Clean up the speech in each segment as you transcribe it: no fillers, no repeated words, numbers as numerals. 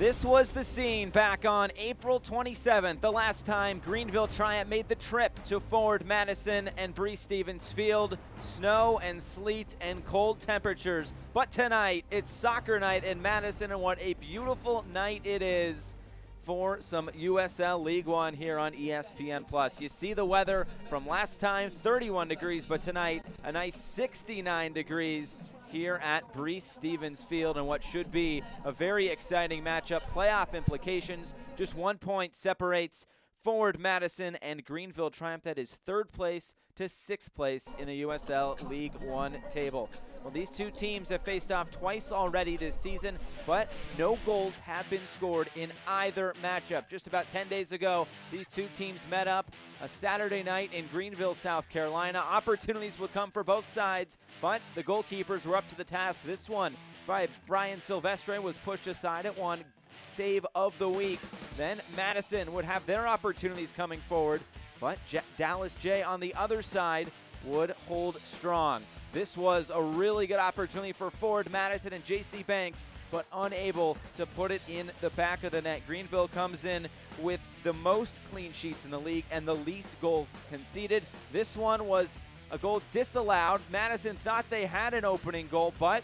This was the scene back on April 27th, the last time Greenville Triumph made the trip to Ford, Madison, and Bree Stevens Field. Snow and sleet and cold temperatures. But tonight, it's soccer night in Madison, and what a beautiful night it is for some USL League One here on ESPN+. You see the weather from last time, 31 degrees, but tonight, a nice 69 degrees here at Bree Stevens Field, and what should be a very exciting matchup. Playoff implications, just 1 point separates Ford, Madison, and Greenville Triumph. That is third place to sixth place in the USL League One table. Well, these two teams have faced off twice already this season, but no goals have been scored in either matchup. Just about 10 days ago, these two teams met up a Saturday night in Greenville, South Carolina. Opportunities would come for both sides, but the goalkeepers were up to the task. This one by Brian Silvestre was pushed aside at one. Save of the week. Then Madison would have their opportunities coming forward, but Dallas J on the other side would hold strong. This was a really good opportunity for Ford, Madison, and J.C. Banks, but unable to put it in the back of the net. Greenville comes in with the most clean sheets in the league and the least goals conceded. This one was a goal disallowed. Madison thought they had an opening goal, but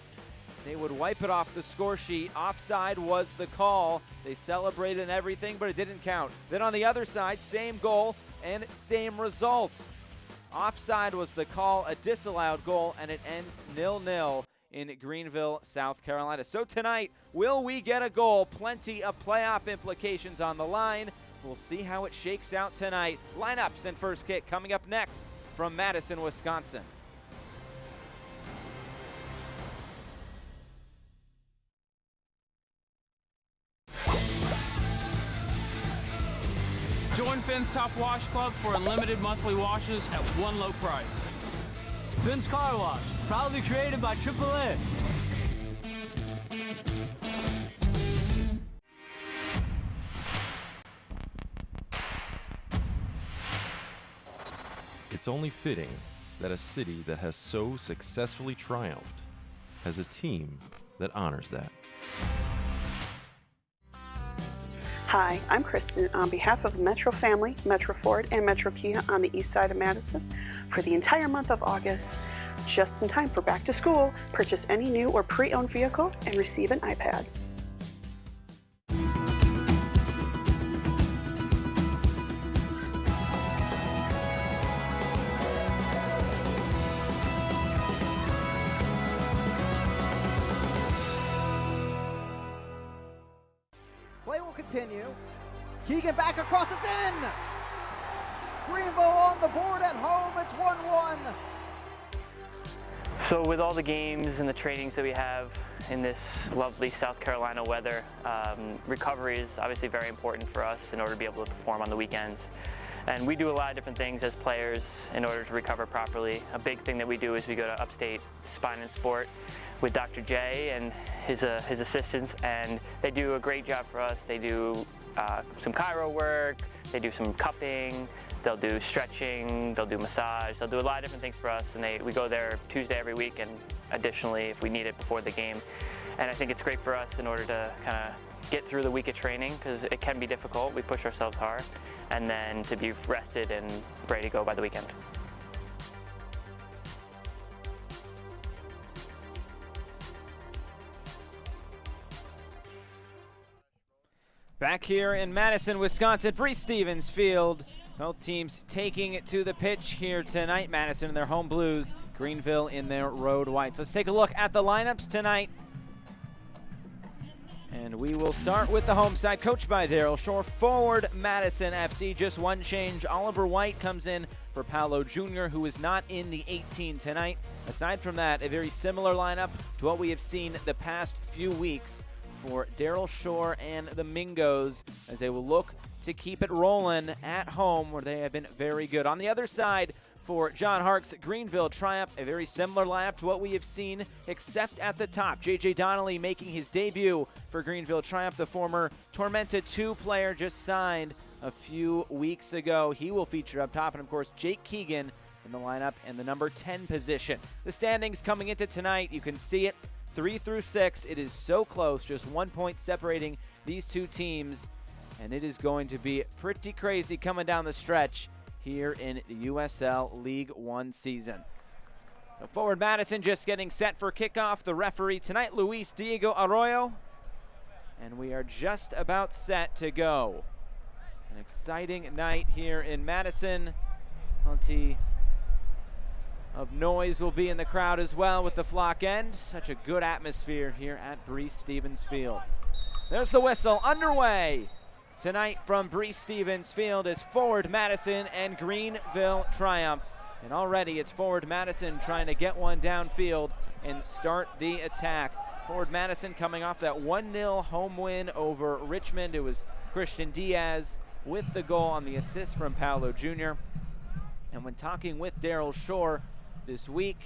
they would wipe it off the score sheet. Offside was the call. They celebrated and everything, but it didn't count. Then on the other side, same goal and same result. Offside was the call, a disallowed goal, and it ends 0-0 in Greenville, South Carolina. So tonight, will we get a goal? Plenty of playoff implications on the line. We'll see how it shakes out tonight. Lineups and first kick coming up next from Madison, Wisconsin. Join Finn's Top Wash Club for unlimited monthly washes at one low price. Finn's Car Wash, proudly created by AAA. It's only fitting that a city that has so successfully triumphed has a team that honors that. Hi, I'm Kristen on behalf of the Metro family, Metro Ford, and Metro Kia on the east side of Madison. For the entire month of August, just in time for back to school, purchase any new or pre-owned vehicle and receive an iPad. Play will continue. Keegan back across, it's in! Greenville on the board at home, it's 1-1. So with all the games and the trainings that we have in this lovely South Carolina weather, recovery is obviously very important for us in order to be able to perform on the weekends. And we do a lot of different things as players in order to recover properly. A big thing that we do is we go to Upstate Spine and Sport with Dr. J and his assistants, and they do a great job for us. They do some chiro work, they do some cupping, they'll do stretching, they'll do massage, they'll do a lot of different things for us, and we go there Tuesday every week, and additionally if we need it before the game. And I think it's great for us in order to kind of get through the week of training, because it can be difficult. We push ourselves hard, and then to be rested and ready to go by the weekend. Back here in Madison, Wisconsin, Bree Stevens Field. Both teams taking it to the pitch here tonight. Madison in their home blues, Greenville in their road whites. Let's take a look at the lineups tonight. And we will start with the home side, coached by Daryl Shore. Forward, Madison FC, just one change. Oliver White comes in for Paolo Jr., who is not in the 18 tonight. Aside from that, a very similar lineup to what we have seen the past few weeks for Daryl Shore and the Mingos, as they will look to keep it rolling at home, where they have been very good. On the other side, for John Hark's Greenville Triumph, a very similar lineup to what we have seen, except at the top. J.J. Donnelly making his debut for Greenville Triumph, the former Tormenta 2 player just signed a few weeks ago. He will feature up top, and of course, Jake Keegan in the lineup in the number 10 position. The standings coming into tonight, you can see it. 3 through 6. It is so close, just 1 point separating these two teams, and it is going to be pretty crazy coming down the stretch here in the USL League One season. So forward Madison just getting set for kickoff. The referee tonight, Luis Diego Arroyo, and we are just about set to go. An exciting night here in Madison. Plenty of noise will be in the crowd as well with the flock end. Such a good atmosphere here at Breese Stevens Field. There's the whistle underway tonight from Breese Stevens Field. It's forward Madison and Greenville Triumph. And already it's forward Madison trying to get one downfield and start the attack. Forward Madison coming off that 1-0 home win over Richmond. It was Christian Diaz with the goal on the assist from Paolo Jr. And when talking with Daryl Shore this week,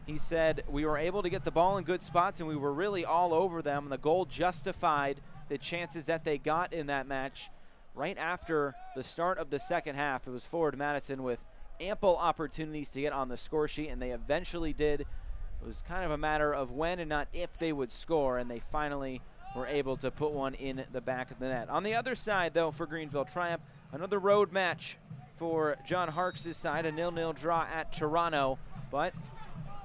he said we were able to get the ball in good spots and we were really all over them. And the goal justified the chances that they got in that match. Right after the start of the second half, it was forward Madison with ample opportunities to get on the score sheet, and they eventually did. It was kind of a matter of when and not if they would score, and they finally were able to put one in the back of the net. On the other side, though, for Greenville Triumph, another road match for John Harkes' side, a 0-0 draw at Toronto, but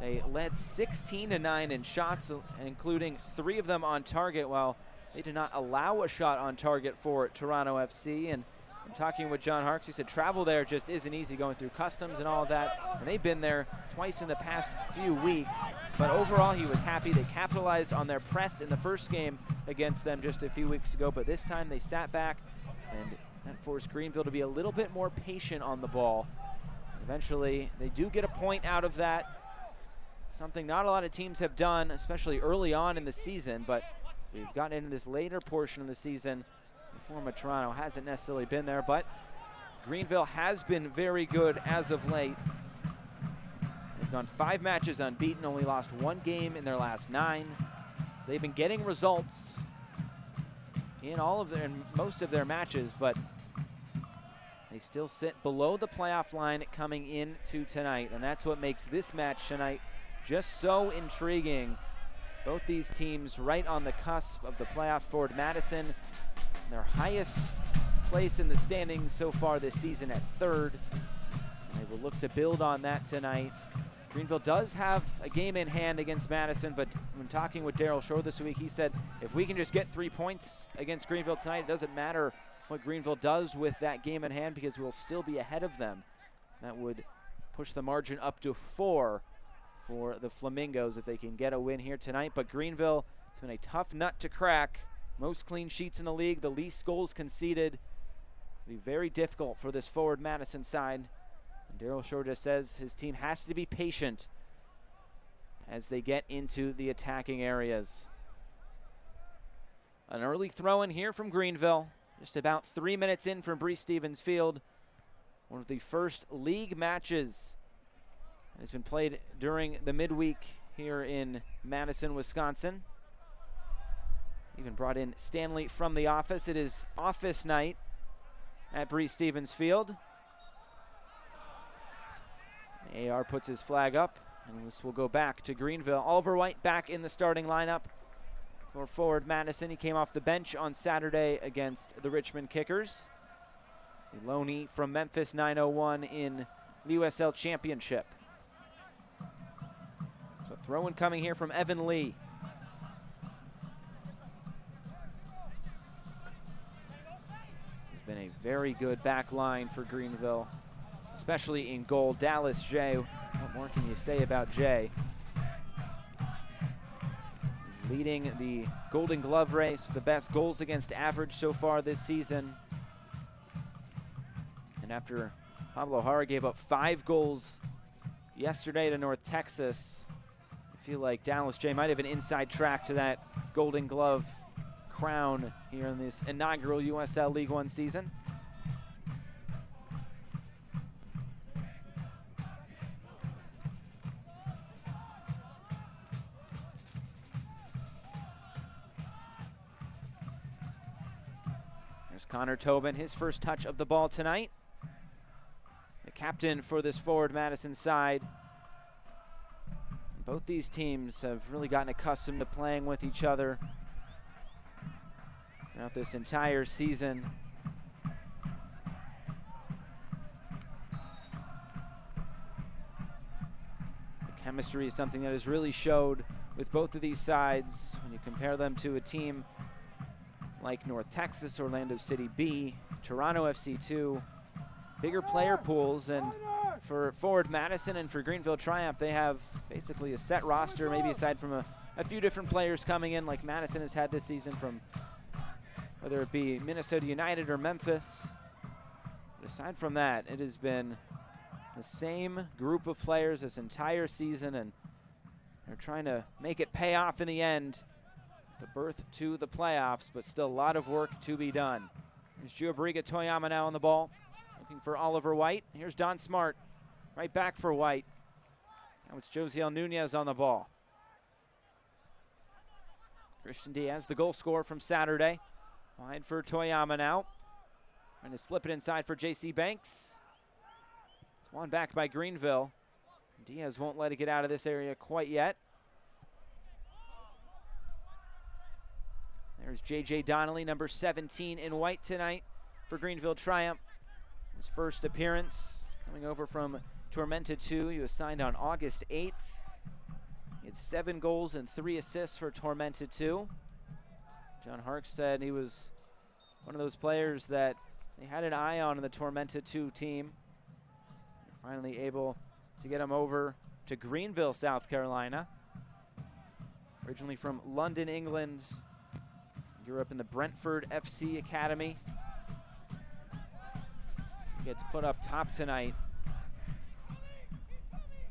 they led 16-9 in shots, including 3 of them on target, while they did not allow a shot on target for Toronto FC. And I'm talking with John Harkes. He said travel there just isn't easy, going through customs and all of that. And they've been there twice in the past few weeks. But overall, he was happy. They capitalized on their press in the first game against them just a few weeks ago. But this time they sat back, and that forced Greenville to be a little bit more patient on the ball. Eventually, they do get a point out of that. Something not a lot of teams have done, especially early on in the season. But as we've gotten into this later portion of the season, the form of Toronto hasn't necessarily been there, but Greenville has been very good as of late. They've gone 5 matches unbeaten, only lost 1 game in their last 9. So they've been getting results in most of their matches, but they still sit below the playoff line coming into tonight, and that's what makes this match tonight just so intriguing. Both these teams right on the cusp of the playoff. Forward Madison, their highest place in the standings so far this season at 3rd. And they will look to build on that tonight. Greenville does have a game in hand against Madison, but when talking with Daryl Shore this week, he said if we can just get 3 points against Greenville tonight, it doesn't matter what Greenville does with that game in hand because we'll still be ahead of them. That would push the margin up to 4 for the Flamingos if they can get a win here tonight. But Greenville, it's been a tough nut to crack. Most clean sheets in the league, the least goals conceded. It'll be very difficult for this forward Madison side. And Daryl Shore just says his team has to be patient as they get into the attacking areas. An early throw in here from Greenville, just about 3 minutes in from Breese Stevens Field. One of the first league matches has been played during the midweek here in Madison, Wisconsin. Even brought in Stanley from the office. It is office night at Breese Stevens Field. The AR puts his flag up, and this will go back to Greenville. Oliver White back in the starting lineup for forward Madison. He came off the bench on Saturday against the Richmond Kickers. The loanee from Memphis 901 in the USL Championship. So throw-in coming here from Evan Lee. This has been a very good back line for Greenville, especially in goal. Dallas Jay, what more can you say about Jay? He's leading the Golden Glove race for the best goals against average so far this season. And after Pablo Jara gave up 5 goals yesterday to North Texas, I feel like Dallas Jay might have an inside track to that Golden Glove crown here in this inaugural USL League One season. There's Connor Tobin, his first touch of the ball tonight. The captain for this forward Madison side. Both these teams have really gotten accustomed to playing with each other throughout this entire season. The chemistry is something that has really showed with both of these sides when you compare them to a team like North Texas, Orlando City B, Toronto FC2, bigger player pools, and for Forward Madison and for Greenville Triumph, they have basically a set roster, maybe aside from a few different players coming in like Madison has had this season from whether it be Minnesota United or Memphis. But aside from that, it has been the same group of players this entire season, and they're trying to make it pay off in the end. The berth to the playoffs, but still a lot of work to be done. Here's Giobriga Toyama now on the ball, looking for Oliver White. Here's Don Smart, right back for White. Now it's Josiel Nunez on the ball. Christian Diaz, the goal scorer from Saturday. Wide for Toyama now. Trying to slip it inside for J.C. Banks. It's won back by Greenville. Diaz won't let it get out of this area quite yet. There's J.J. Donnelly, number 17 in white tonight for Greenville Triumph. His first appearance coming over from Tormenta 2. He was signed on August 8th. He had 7 goals and 3 assists for Tormenta 2. John Hark said he was one of those players that they had an eye on in the Tormenta 2 team. They're finally able to get him over to Greenville, South Carolina. Originally from London, England. Grew up in the Brentford FC Academy. He gets put up top tonight,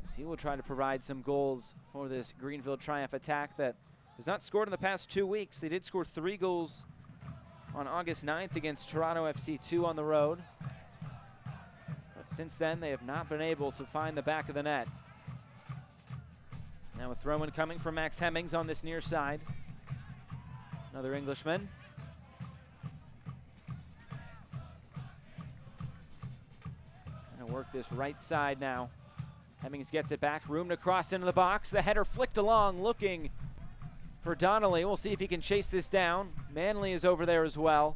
as he will try to provide some goals for this Greenville Triumph attack that has not scored in the past 2 weeks. They did score 3 goals on August 9th against Toronto FC2 on the road. But since then, they have not been able to find the back of the net. Now a throw-in coming from Max Hemmings on this near side. Another Englishman. Gonna work this right side now. Hemmings gets it back, room to cross into the box. The header flicked along, looking for Donnelly. We'll see if he can chase this down. Manley is over there as well.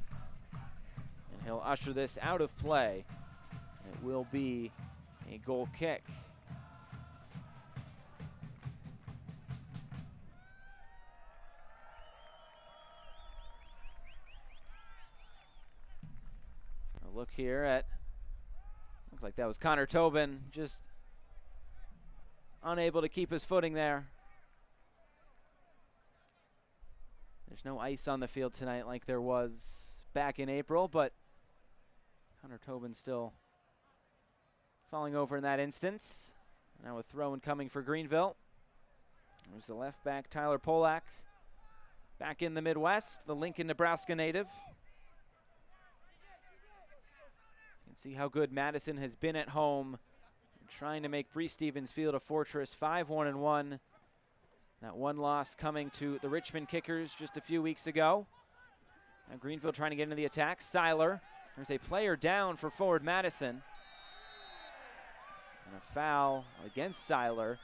And he'll usher this out of play. It will be a goal kick. Look here at, looks like that was Connor Tobin, just unable to keep his footing there. There's no ice on the field tonight like there was back in April, but Connor Tobin still falling over in that instance. Now a throw-in coming for Greenville. There's the left back, Tyler Polak, back in the Midwest, the Lincoln, Nebraska native. See how good Madison has been at home, trying to make Bree Stevens Field a fortress. 5-1-1. That one loss coming to the Richmond Kickers just a few weeks ago. Now Greenville trying to get into the attack. Seiler. There's a player down for Forward Madison. And a foul against Seiler.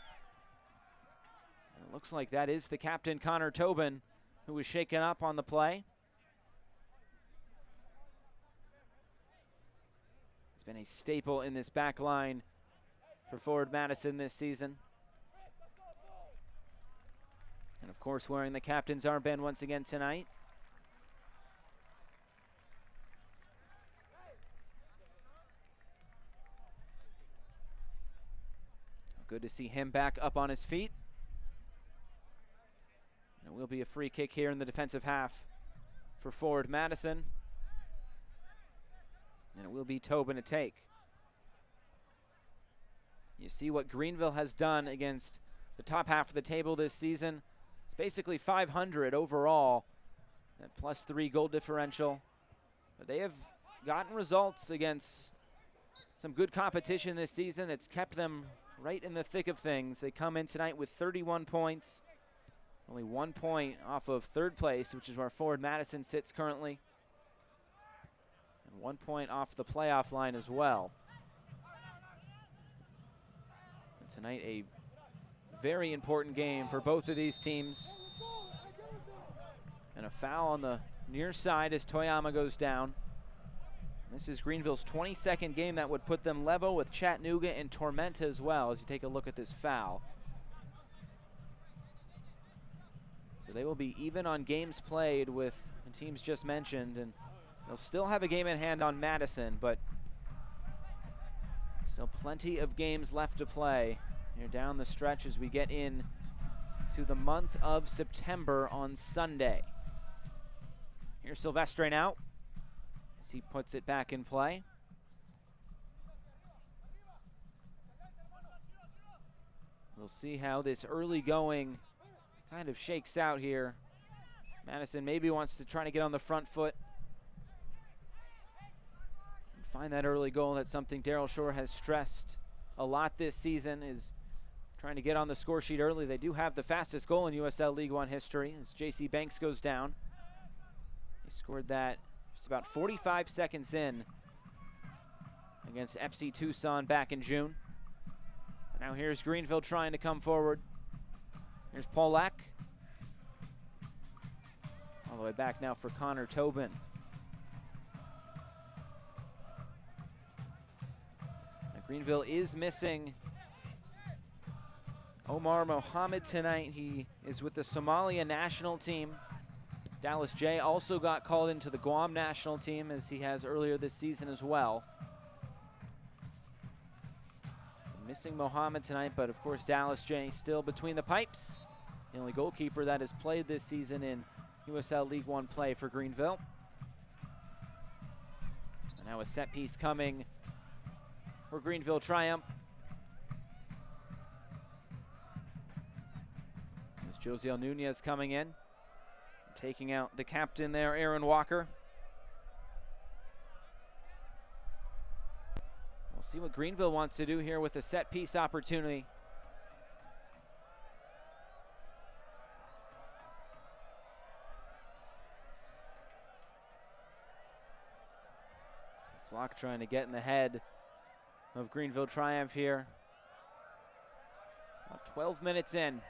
And it looks like that is the captain, Connor Tobin, who was shaken up on the play. He's been a staple in this back line for Forward Madison this season. And of course, wearing the captain's armband once again tonight. Good to see him back up on his feet. And it will be a free kick here in the defensive half for Forward Madison. And it will be Tobin to take. You see what Greenville has done against the top half of the table this season. It's basically 500 overall, at +3 goal differential. But they have gotten results against some good competition this season that's kept them right in the thick of things. They come in tonight with 31 points, only 1 point off of third place, which is where Forward Madison sits currently. 1 point off the playoff line as well. And tonight, a Very important game for both of these teams. And a foul on the near side as Toyama goes down. This is Greenville's 22nd game. That would put them level with Chattanooga and Tormenta as well as you take a look at this foul. So they will be even on games played with the teams just mentioned, and they'll still have a game in hand on Madison, but still plenty of games left to play here down the stretch as we get in to the month of September on Sunday. Here's Silvestre now as he puts it back in play. We'll see how this early going kind of shakes out here. Madison maybe wants to try to get on the front foot and find that early goal. That's something Daryl Shore has stressed a lot this season, is trying to get on the score sheet early. They do have the fastest goal in USL League One history as J.C. Banks goes down. He scored that just about 45 seconds in against FC Tucson back in June. But now here's Greenville trying to come forward. Here's Polak. All the way back now for Connor Tobin. Now Greenville is missing Omar Mohammed tonight. He is with the Somalia national team. Dallas J also got called into the Guam national team, as he has earlier this season as well. So missing Mohammed tonight, but of course Dallas J still between the pipes. The only goalkeeper that has played this season in USL League One play for Greenville. And now a set piece coming for Greenville Triumph. As Josiel Nunez coming in, taking out the captain there, Aaron Walker. We'll see what Greenville wants to do here with a set piece opportunity. Flock trying to get in the head of Greenville Triumph here. About 12 minutes in.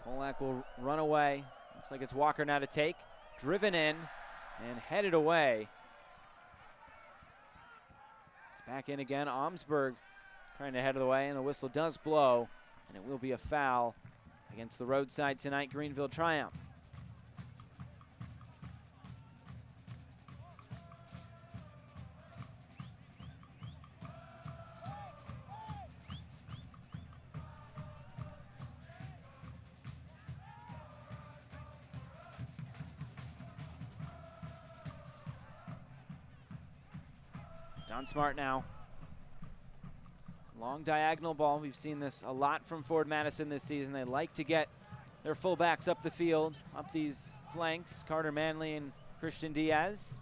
Polak will run away. Looks like it's Walker now to take. Driven in and headed away. It's back in again. Omsberg trying to head it away, and the whistle does blow, and it will be a foul against the roadside tonight, Greenville Triumph. Don Smart now. Long diagonal ball. We've seen this a lot from Ford Madison this season. They like to get their fullbacks up the field, up these flanks. Carter Manley and Christian Diaz.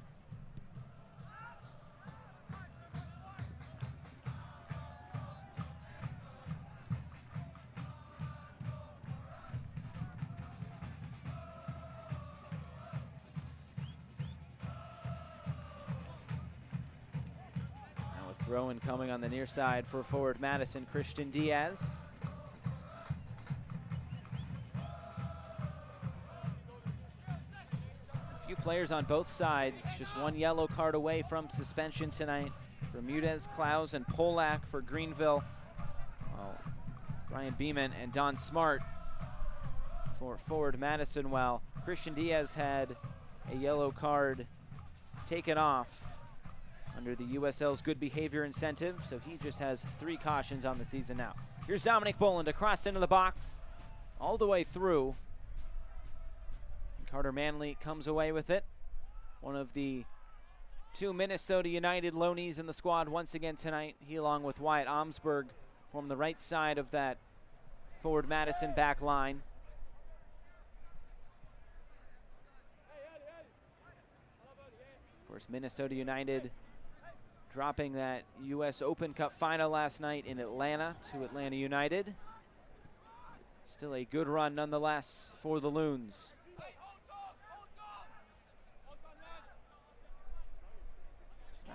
Throw-in coming on the near side for forward Madison, Christian Diaz. A few players on both sides, just one yellow card away from suspension tonight. Bermudez, Klaus, and Polak for Greenville. Brian Beeman and Don Smart for forward Madison, while Christian Diaz had a yellow card taken off under the USL's good behavior incentive, so he just has 3 cautions on the season now. Here's Dominic Boland across into the box, all the way through. And Carter Manley comes away with it. One of the 2 Minnesota United loanees in the squad once again tonight. He, along with Wyatt Omsberg, form the right side of that forward Madison back line. Of course, Minnesota United dropping that U.S. Open Cup final last night in Atlanta to Atlanta United. Still a good run nonetheless for the Loons.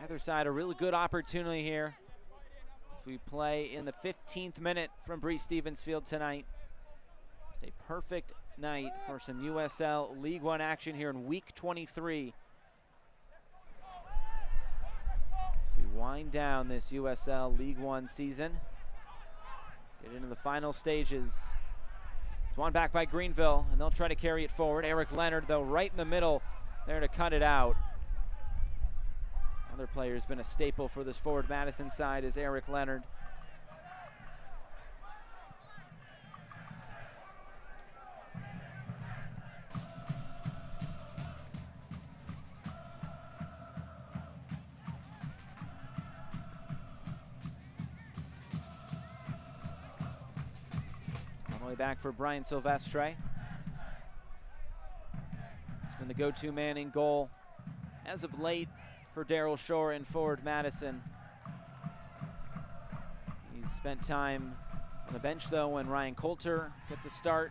Either side a really good opportunity here We play in the 15th minute from Bree Stevens Field tonight. It's a perfect night for some USL League One action here in week 23. As we wind down this USL League One season, get into the final stages. It's one back by Greenville, and they'll try to carry it forward. Eric Leonard, though, right in the middle there to cut it out. Another player who's been a staple for this forward Madison side is Eric Leonard. On the way back for Brian Silvestre. He's been the go-to man in goal as of late for Daryl Shore and forward Madison. He's spent time on the bench, though, when Ryan Coulter gets a start,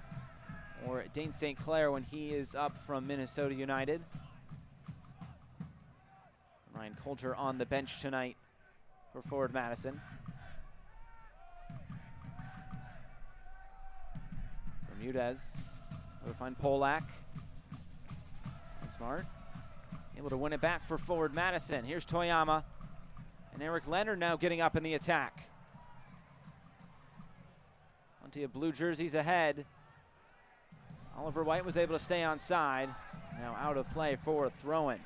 or Dane St. Clair when he is up from Minnesota United. Ryan Coulter on the bench tonight for forward Madison. Bermudez will find Polak. Smart. Able to win it back for forward Madison. Here's Toyama. And Eric Leonard now getting up in the attack. Plenty of blue jerseys ahead. Oliver White was able to stay on side. Now out of play for a throw-in.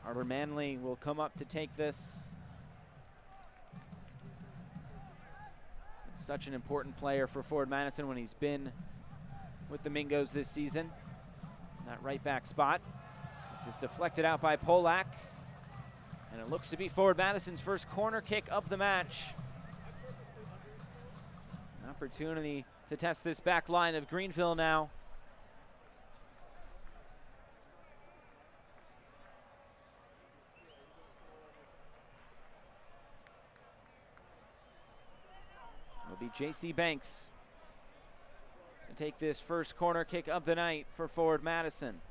Arbor Manley will come up to take this. He's been such an important player for forward Madison when he's been with the Mingos this season. That right back spot. This is deflected out by Polak. And it looks to be forward Madison's first corner kick of the match. An opportunity to test this back line of Greenville now. It'll be J.C. Banks to take this first corner kick of the night for forward Madison.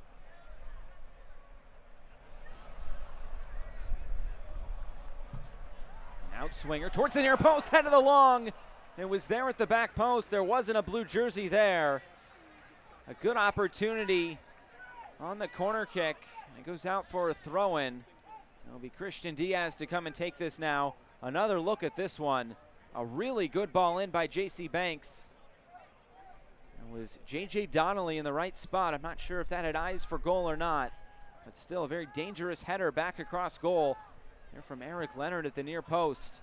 An outswinger towards the near post, head of the long. It was there at the back post. There wasn't a blue jersey there. A good opportunity on the corner kick. It goes out for a throw-in. It'll be Christian Diaz to come and take this now. Another look at this one. A really good ball in by J.C. Banks. It was J.J. Donnelly in the right spot. I'm not sure if that had eyes for goal or not, but still a very dangerous header back across goal. There from Eric Leonard at the near post.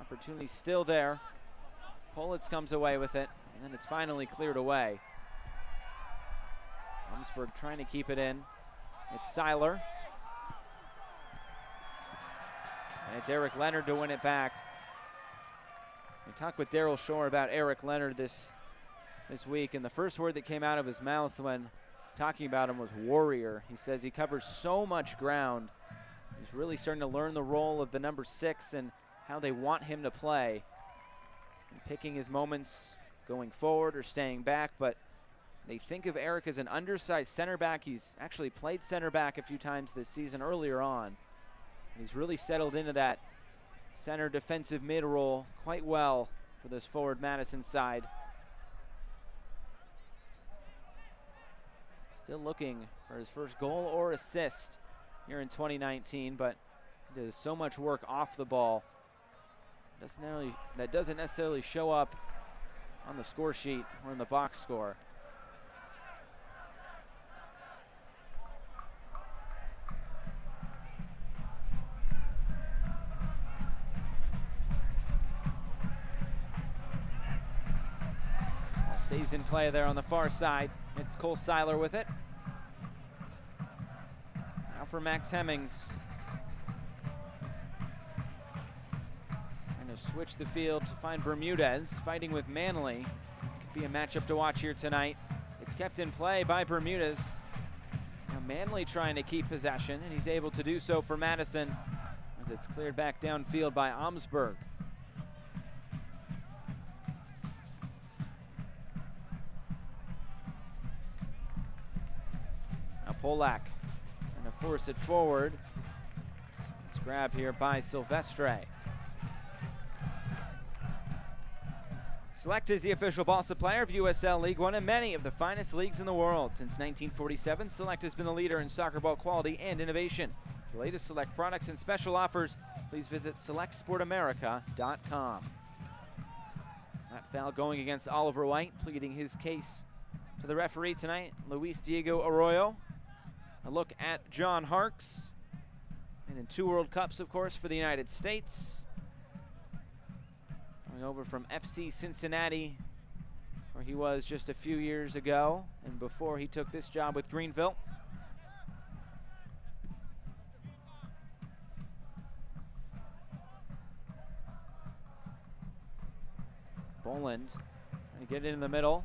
Opportunity still there. Politz comes away with it, and then it's finally cleared away. Umsberg trying to keep it in. It's Seiler. And it's Eric Leonard to win it back. We talked with Daryl Shore about Eric Leonard this week, and the first word that came out of his mouth when talking about him was warrior. He says he covers so much ground. He's really starting to learn the role of the number 6 and how they want him to play. And picking his moments going forward or staying back, but they think of Eric as an undersized center back. He's actually played center back a few times this season earlier on. And he's really settled into that center defensive mid role quite well for this forward Madison side. Still looking for his first goal or assist here in 2019, but he does so much work off the ball. That doesn't necessarily show up on the score sheet or in the box score. Stays in play there on the far side. It's Cole Seiler with it. Now for Max Hemmings. Trying to switch the field to find Bermudez, fighting with Manley. Could be a matchup to watch here tonight. It's kept in play by Bermudez. Now Manley trying to keep possession, and he's able to do so for Madison as it's cleared back downfield by Omsberg. Polak trying to force it forward. It's grabbed here by Silvestre. Select is the official ball supplier of USL League One and many of the finest leagues in the world. Since 1947, Select has been the leader in soccer ball quality and innovation. For the latest Select products and special offers, please visit selectsportamerica.com. That foul going against Oliver White, pleading his case to the referee tonight, Luis Diego Arroyo. A look at John Harkes, and in 2 World Cups, of course, for the United States. Coming over from FC Cincinnati, where he was just a few years ago, and before he took this job with Greenville. Boland trying to get it in the middle.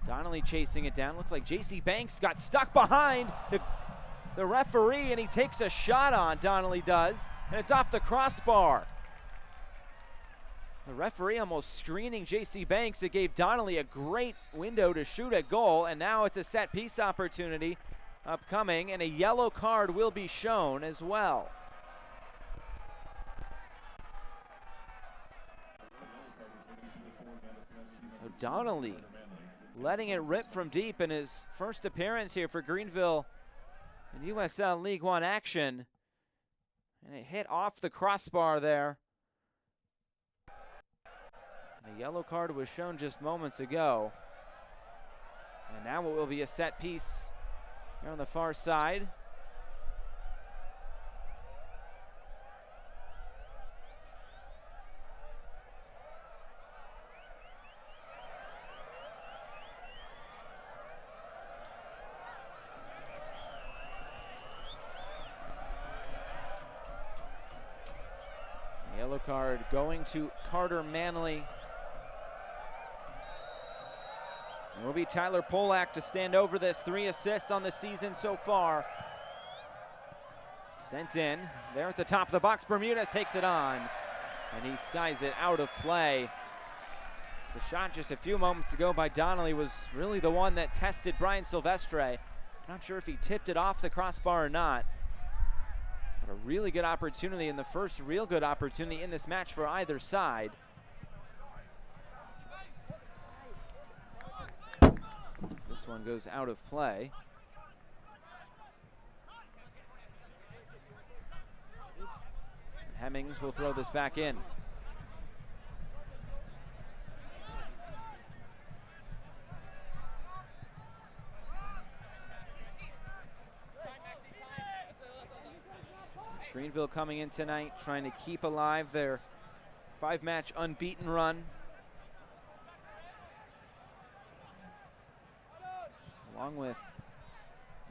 Donnelly chasing it down. Looks like J.C. Banks got stuck behind the referee, and he takes a shot on, Donnelly does, and it's off the crossbar. The referee almost screening J.C. Banks. It gave Donnelly a great window to shoot a goal, and now it's a set piece opportunity upcoming, and a yellow card will be shown as well. So Donnelly letting it rip from deep in his first appearance here for Greenville in USL League One action. And it hit off the crossbar there. And a yellow card was shown just moments ago. And now it will be a set piece here on the far side. Yellow card going to Carter Manley. It will be Tyler Polak to stand over this. 3 assists on the season so far. Sent in. There at the top of the box, Bermudez takes it on. And he skies it out of play. The shot just a few moments ago by Donnelly was really the one that tested Brian Silvestre. Not sure if he tipped it off the crossbar or not. A really good opportunity, and the first real good opportunity in this match for either side. This one goes out of play. And Hemmings will throw this back in. Greenville coming in tonight, trying to keep alive their 5-match unbeaten run. Along with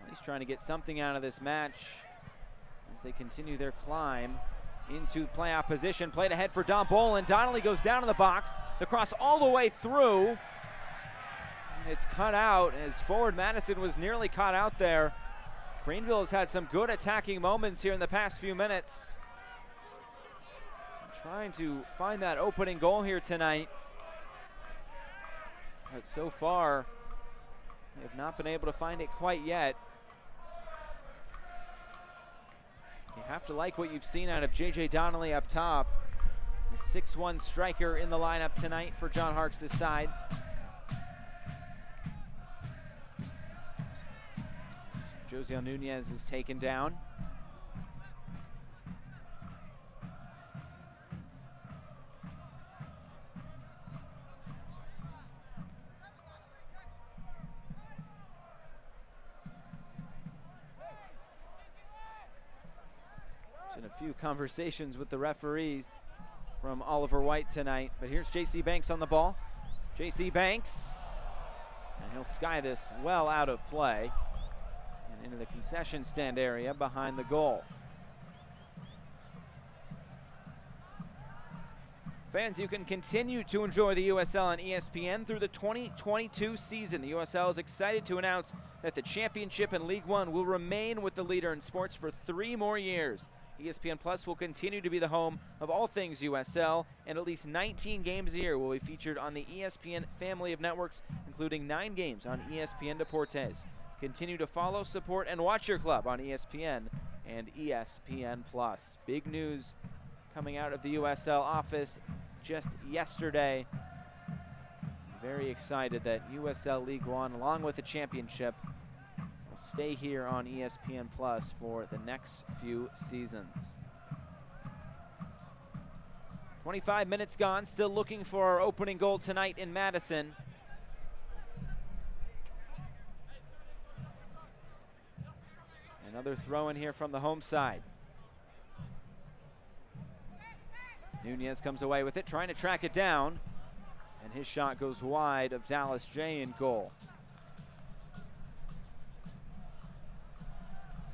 at least trying to get something out of this match as they continue their climb into playoff position. Played ahead for Don Boland. Donnelly goes down in the box. The cross all the way through. And it's cut out as forward Madison was nearly caught out there. Greenville has had some good attacking moments here in the past few minutes. Trying to find that opening goal here tonight. But so far, they have not been able to find it quite yet. You have to like what you've seen out of J.J. Donnelly up top. The 6'1" striker in the lineup tonight for John Harkes' side. Josiel Nunez is taken down. There's been a few conversations with the referees from Oliver White tonight, but here's J.C. Banks on the ball. J.C. Banks, and he'll sky this well out of play and into the concession stand area behind the goal. Fans, you can continue to enjoy the USL on ESPN through the 2022 season. The USL is excited to announce that the championship in League One will remain with the leader in sports for 3 more years. ESPN Plus will continue to be the home of all things USL, and at least 19 games a year will be featured on the ESPN family of networks, including 9 games on ESPN Deportes. Continue to follow, support, and watch your club on ESPN and ESPN+. Big news coming out of the USL office just yesterday. Very excited that USL League One, along with the championship, will stay here on ESPN Plus for the next few seasons. 25 minutes gone, still looking for our opening goal tonight in Madison. Another throw in here from the home side. Nunez comes away with it, trying to track it down. And his shot goes wide of Dallas J in goal.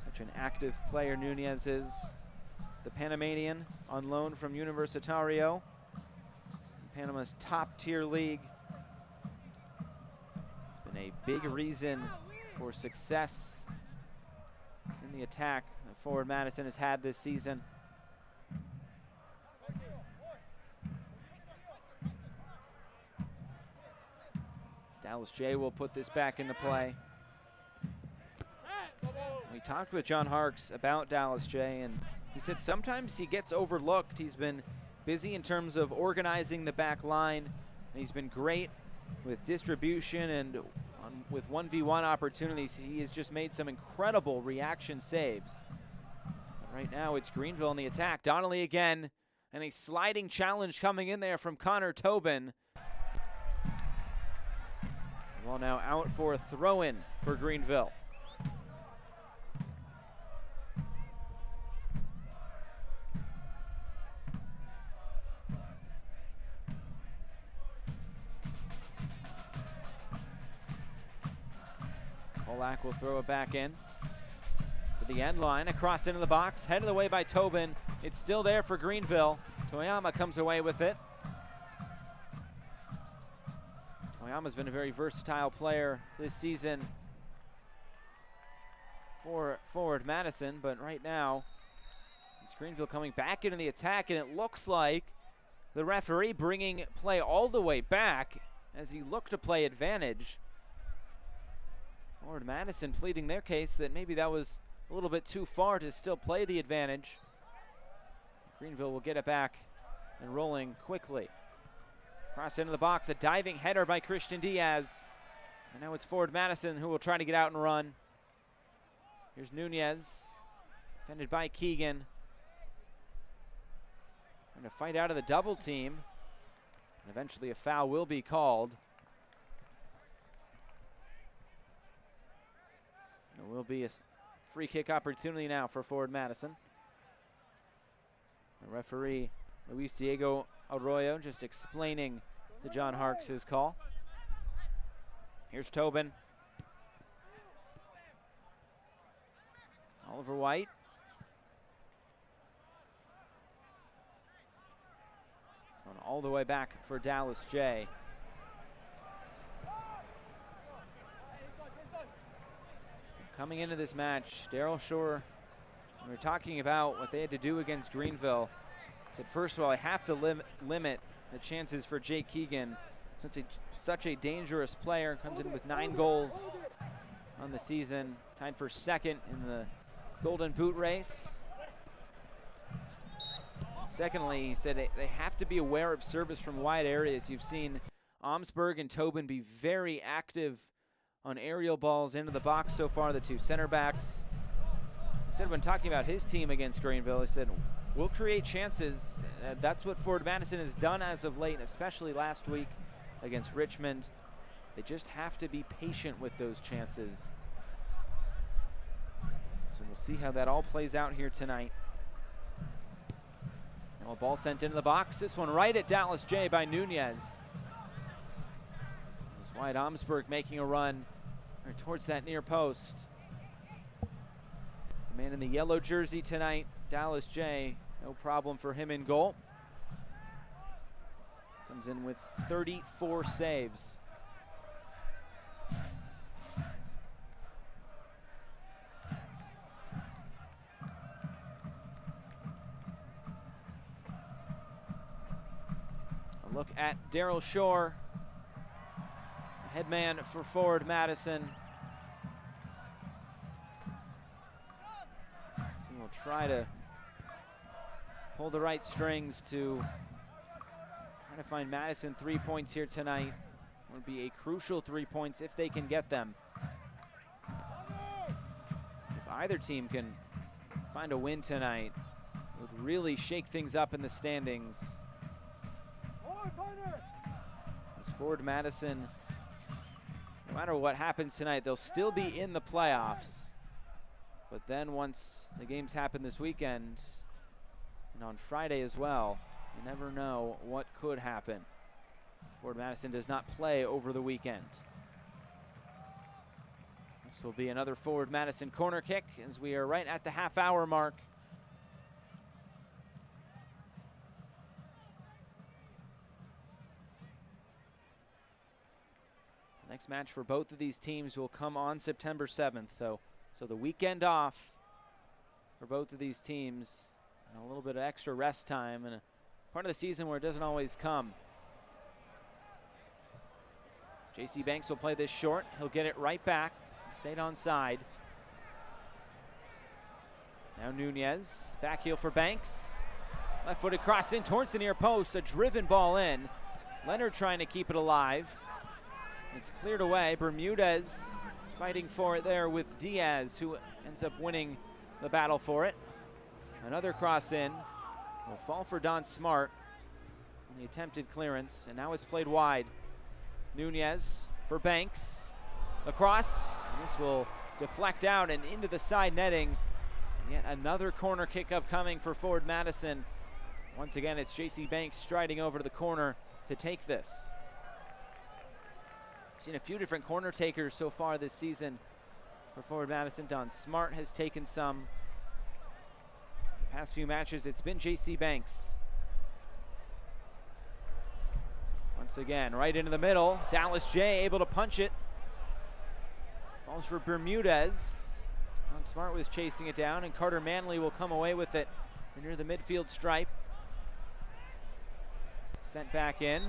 Such an active player Nunez is. The Panamanian on loan from Universitario, Panama's top-tier league. It's been a big reason for success in the attack that forward Madison has had this season. Dallas J will put this back into play. We talked with John Harkes about Dallas J, and he said sometimes he gets overlooked. He's been busy in terms of organizing the back line, and he's been great with distribution and with 1v1 opportunities. He has just made some incredible reaction saves. But right now it's Greenville in the attack. Donnelly again, and a sliding challenge coming in there from Connor Tobin. Well, now out for a throw-in for Greenville. Polak will throw it back in to the end line, across into the box, headed away by Tobin. It's still there for Greenville. Toyama comes away with it. Toyama's been a very versatile player this season for forward Madison, but right now it's Greenville coming back into the attack, and it looks like the referee bringing play all the way back as he looked to play advantage. Forward Madison pleading their case that maybe that was a little bit too far to still play the advantage. Greenville will get it back and rolling quickly. Cross into the box, a diving header by Christian Diaz. And now it's forward Madison who will try to get out and run. Here's Nunez, defended by Keegan. Trying to fight out of the double team. And eventually a foul will be called. There will be a free kick opportunity now for forward Madison. The referee, Luis Diego Arroyo, just explaining to John Harkes his call. Here's Tobin. Oliver White. This one all the way back for Dallas J. Coming into this match, Daryl Shore, when we were talking about what they had to do against Greenville, said first of all, I have to limit the chances for Jake Keegan. Since such a dangerous player, comes in with 9 goals on the season, tied for second in the Golden Boot race. Secondly, he said they have to be aware of service from wide areas. You've seen Omsberg and Tobin be very active on aerial balls into the box so far, the two center backs. He said when talking about his team against Greenville, he said, we'll create chances. That's what Forward Madison has done as of late, especially last week against Richmond. They just have to be patient with those chances. So we'll see how that all plays out here tonight. Now a ball sent into the box. This one right at Dallas J by Nunez. It's Wyatt Omsberg making a run towards that near post. The man in the yellow jersey tonight, Dallas J, no problem for him in goal. Comes in with 34 saves. A look at Daryl Shore, head man for forward Madison. will try to pull the right strings to try to find Madison 3 points here tonight. It would be a crucial 3 points if they can get them. If either team can find a win tonight, it would really shake things up in the standings. As Ford Madison, no matter what happens tonight, they'll still be in the playoffs. But then once the games happen this weekend, and on Friday as well, you never know what could happen. Ford Madison does not play over the weekend. This will be another Ford Madison corner kick as we are right at the half-hour mark. The next match for both of these teams will come on September 7th, so the weekend off for both of these teams, and a little bit of extra rest time, and a part of the season where it doesn't always come. J.C. Banks will play this short. He'll get it right back. Stayed on side. Now Nunez, back heel for Banks. Left-footed cross in towards the near post, a driven ball in. Leonard trying to keep it alive. It's cleared away. Bermudez fighting for it there with Diaz, who ends up winning the battle for it. Another cross in. Will fall for Don Smart on the attempted clearance, and now it's played wide. Nunez for Banks. Across. And this will deflect out and into the side netting. Yet another corner kick upcoming for Ford Madison. Once again, it's J.C. Banks striding over to the corner to take this. Seen a few different corner takers so far this season for Ford Madison. Don Smart has taken some. The past few matches, it's been J.C. Banks. Once again, right into the middle. Dallas J able to punch it. Falls for Bermudez. Don Smart was chasing it down, and Carter Manley will come away with it near the midfield stripe. Sent back in.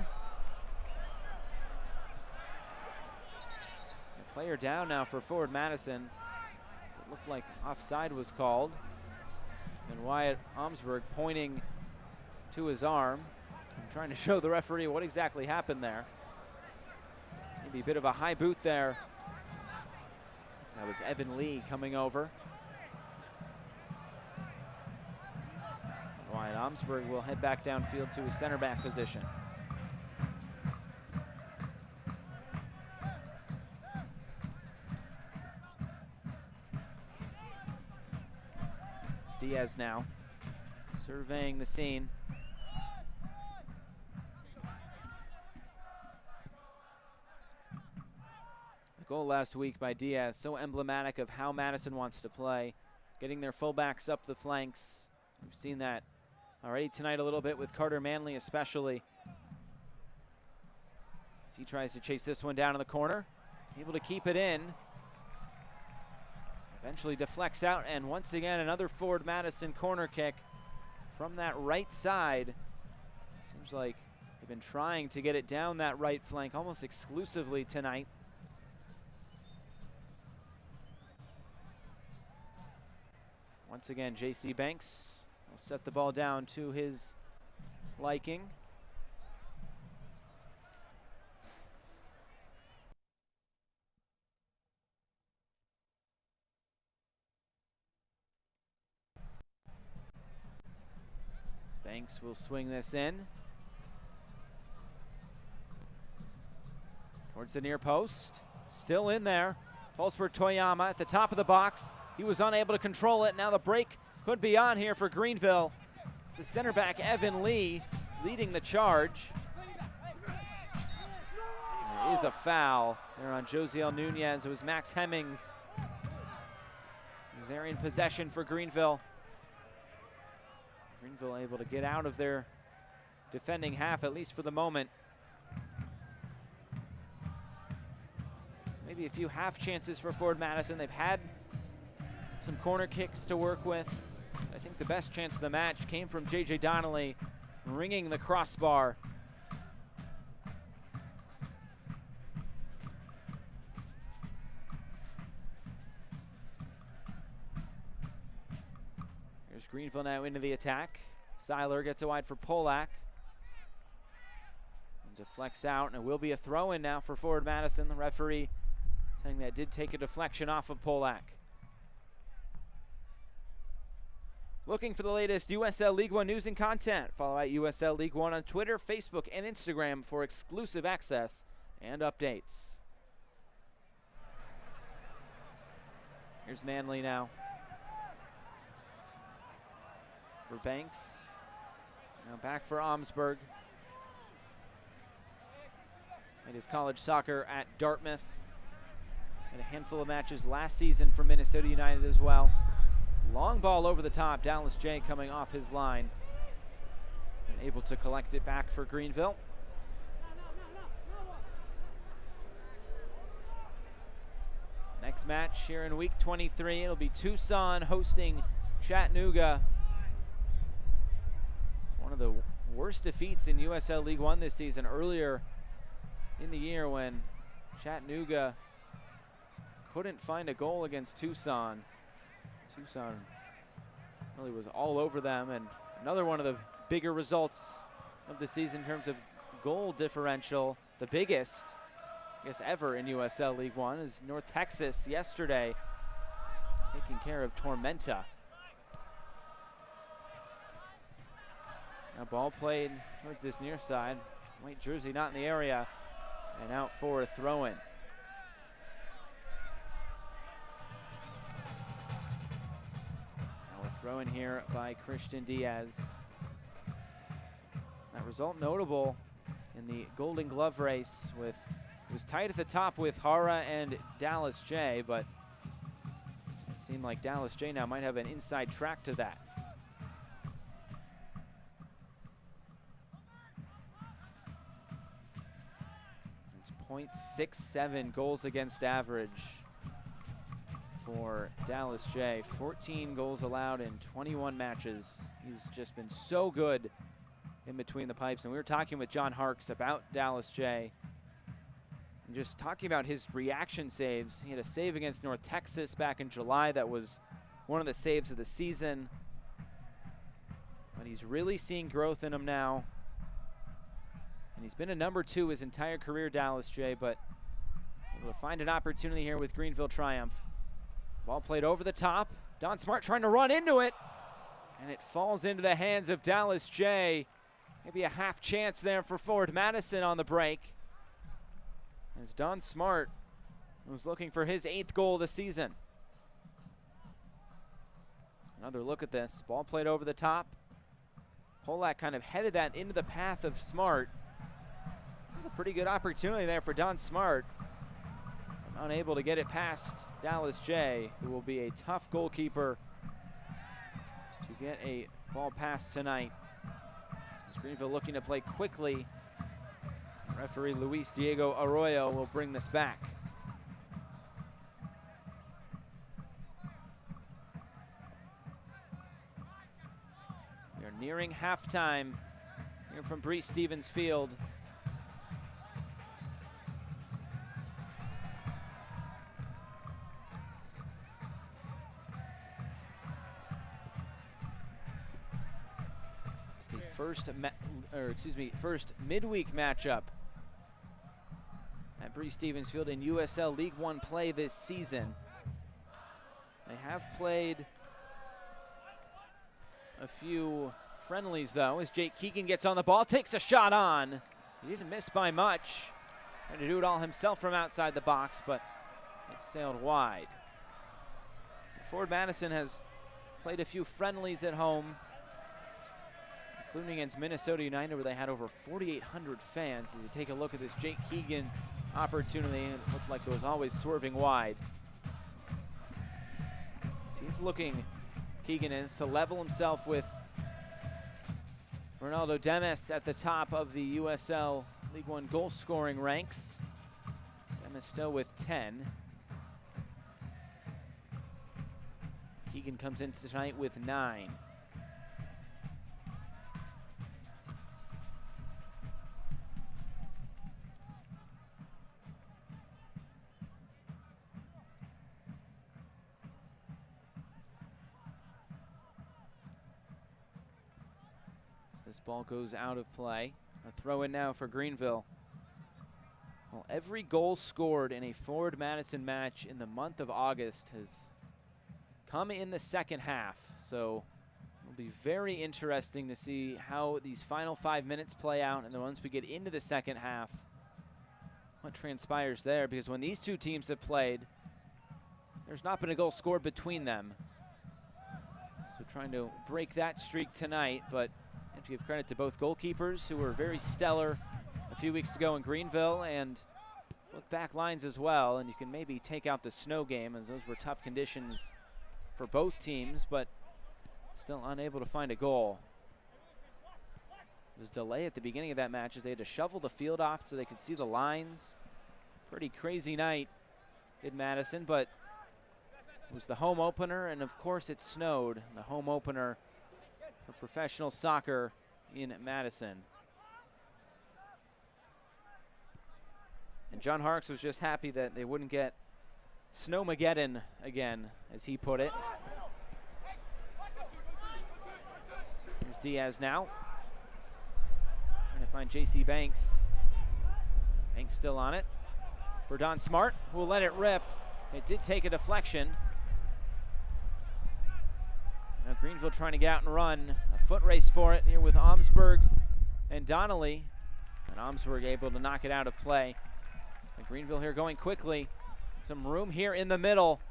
A player down now for Ford Madison. It looked like offside was called. And Wyatt Omsberg pointing to his arm, trying to show the referee what exactly happened there. Maybe a bit of a high boot there. That was Evan Lee coming over. Wyatt Omsberg will head back downfield to his center back position. It's Diaz now, surveying the scene. Goal last week by Diaz, so emblematic of how Madison wants to play, getting their fullbacks up the flanks. We've seen that already tonight a little bit with Carter Manley especially. As he tries to chase this one down in the corner, able to keep it in. Eventually deflects out, and once again another Ford Madison corner kick from that right side. Seems like they've been trying to get it down that right flank almost exclusively tonight. Once again, J.C. Banks will set the ball down to his liking. Banks will swing this in towards the near post. Still in there. Pulsberg Toyama at the top of the box. He was unable to control it. Now the break could be on here for Greenville. It's the center back, Evan Lee, leading the charge. There is a foul there on Josiel Nunez. It was Max Hemmings. They're in possession for Greenville. Greenville able to get out of their defending half, at least for the moment. Maybe a few half chances for Ford Madison. They've had some corner kicks to work with. I think the best chance of the match came from J.J. Donnelly ringing the crossbar. Here's Greenville now into the attack. Seiler gets it wide for Polak. And deflects out, and it will be a throw-in now for Forward Madison. The referee saying that did take a deflection off of Polak. Looking for the latest USL League One news and content? Follow at USL League One on Twitter, Facebook, and Instagram for exclusive access and updates. Here's Manley now. For Banks. Now back for Omsberg. Made his college soccer at Dartmouth. Had a handful of matches last season for Minnesota United as well. Long ball over the top. Dallas J coming off his line. And able to collect it back for Greenville. Next match here in week 23. It'll be Tucson hosting Chattanooga. It's one of the worst defeats in USL League One this season. Earlier in the year when Chattanooga couldn't find a goal against Tucson. Tucson really was all over them, and another one of the bigger results of the season in terms of goal differential, the biggest, I guess, ever in USL League One, is North Texas yesterday taking care of Tormenta. Now ball played towards this near side. White jersey not in the area, and out for a throw-in. Throw in here by Christian Diaz. That result notable in the Golden Glove race. It was tight at the top with Hara and Dallas J, but it seemed like Dallas J now might have an inside track to that. It's .67 goals against average for Dallas J. 14 goals allowed in 21 matches. He's just been so good in between the pipes. And we were talking with John Harkes about Dallas J. And just talking about his reaction saves. He had a save against North Texas back in July that was one of the saves of the season. But he's really seeing growth in him now. And he's been a number 2 his entire career, Dallas J, but able to find an opportunity here with Greenville Triumph. Ball played over the top. Don Smart trying to run into it. And it falls into the hands of Dallas J. Maybe a half chance there for Forward Madison on the break. As Don Smart was looking for his 8th goal of the season. Another look at this. Ball played over the top. Polak kind of headed that into the path of Smart. That was a pretty good opportunity there for Don Smart. Unable to get it past Dallas J, who will be a tough goalkeeper to get a ball pass tonight. As Greenville looking to play quickly, referee Luis Diego Arroyo will bring this back. We are nearing halftime here from Breese Stevens Field. First midweek matchup at Breese Stevens Field in USL League One play this season. They have played a few friendlies though, as Jake Keegan gets on the ball, takes a shot on. He didn't miss by much. Trying to do it all himself from outside the box, but it sailed wide. Forward Madison has played a few friendlies at home, including against Minnesota United, where they had over 4,800 fans. As you take a look at this Jake Keegan opportunity, it looked like it was always swerving wide. So he's looking, Keegan is, to level himself with Ronaldo Demis at the top of the USL League One goal scoring ranks. Demis still with 10. Keegan comes into tonight with 9. this ball goes out of play. A throw in now for Greenville. Well, every goal scored in a Ford Madison match in the month of August has come in the second half. So it'll be very interesting to see how these final 5 minutes play out, and then once we get into the second half, what transpires there, because when these two teams have played, there's not been a goal scored between them. So trying to break that streak tonight, but I have to give credit to both goalkeepers who were very stellar a few weeks ago in Greenville, and both back lines as well. And you can maybe take out the snow game, as those were tough conditions for both teams, but still unable to find a goal. There was delay at the beginning of that match as they had to shovel the field off so they could see the lines. Pretty crazy night in Madison, but it was the home opener, and of course it snowed. The home opener for professional soccer in Madison. And John Harkes was just happy that they wouldn't get Snowmageddon again, as he put it. Here's Diaz now. Trying to find J.C. Banks. Banks still on it. For Don Smart, who will let it rip. It did take a deflection. Now Greenville trying to get out and run. A foot race for it here with Omsberg and Donnelly. And Omsberg able to knock it out of play. And Greenville here going quickly. Some room here in the middle.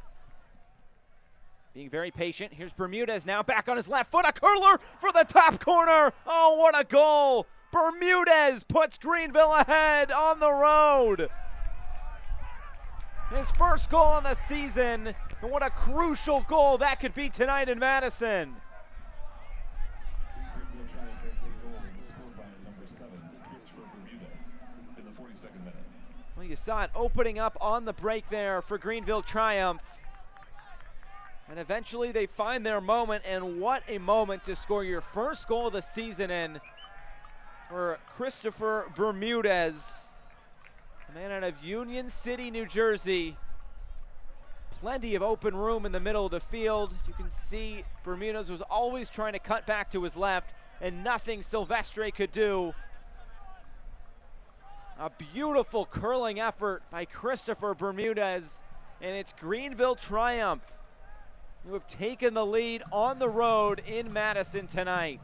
Being very patient. Here's Bermudez now back on his left foot. A curler for the top corner. Oh, what a goal. Bermudez puts Greenville ahead on the road. His first goal on the season. And what a crucial goal that could be tonight in Madison. Well, you saw it opening up on the break there for Greenville Triumph. And eventually they find their moment, and what a moment to score your first goal of the season in for Christopher Bermudez, a man out of Union City, New Jersey. Plenty of open room in the middle of the field. You can see Bermudez was always trying to cut back to his left, and nothing Silvestre could do. A beautiful curling effort by Christopher Bermudez, and it's Greenville Triumph who have taken the lead on the road in Madison tonight.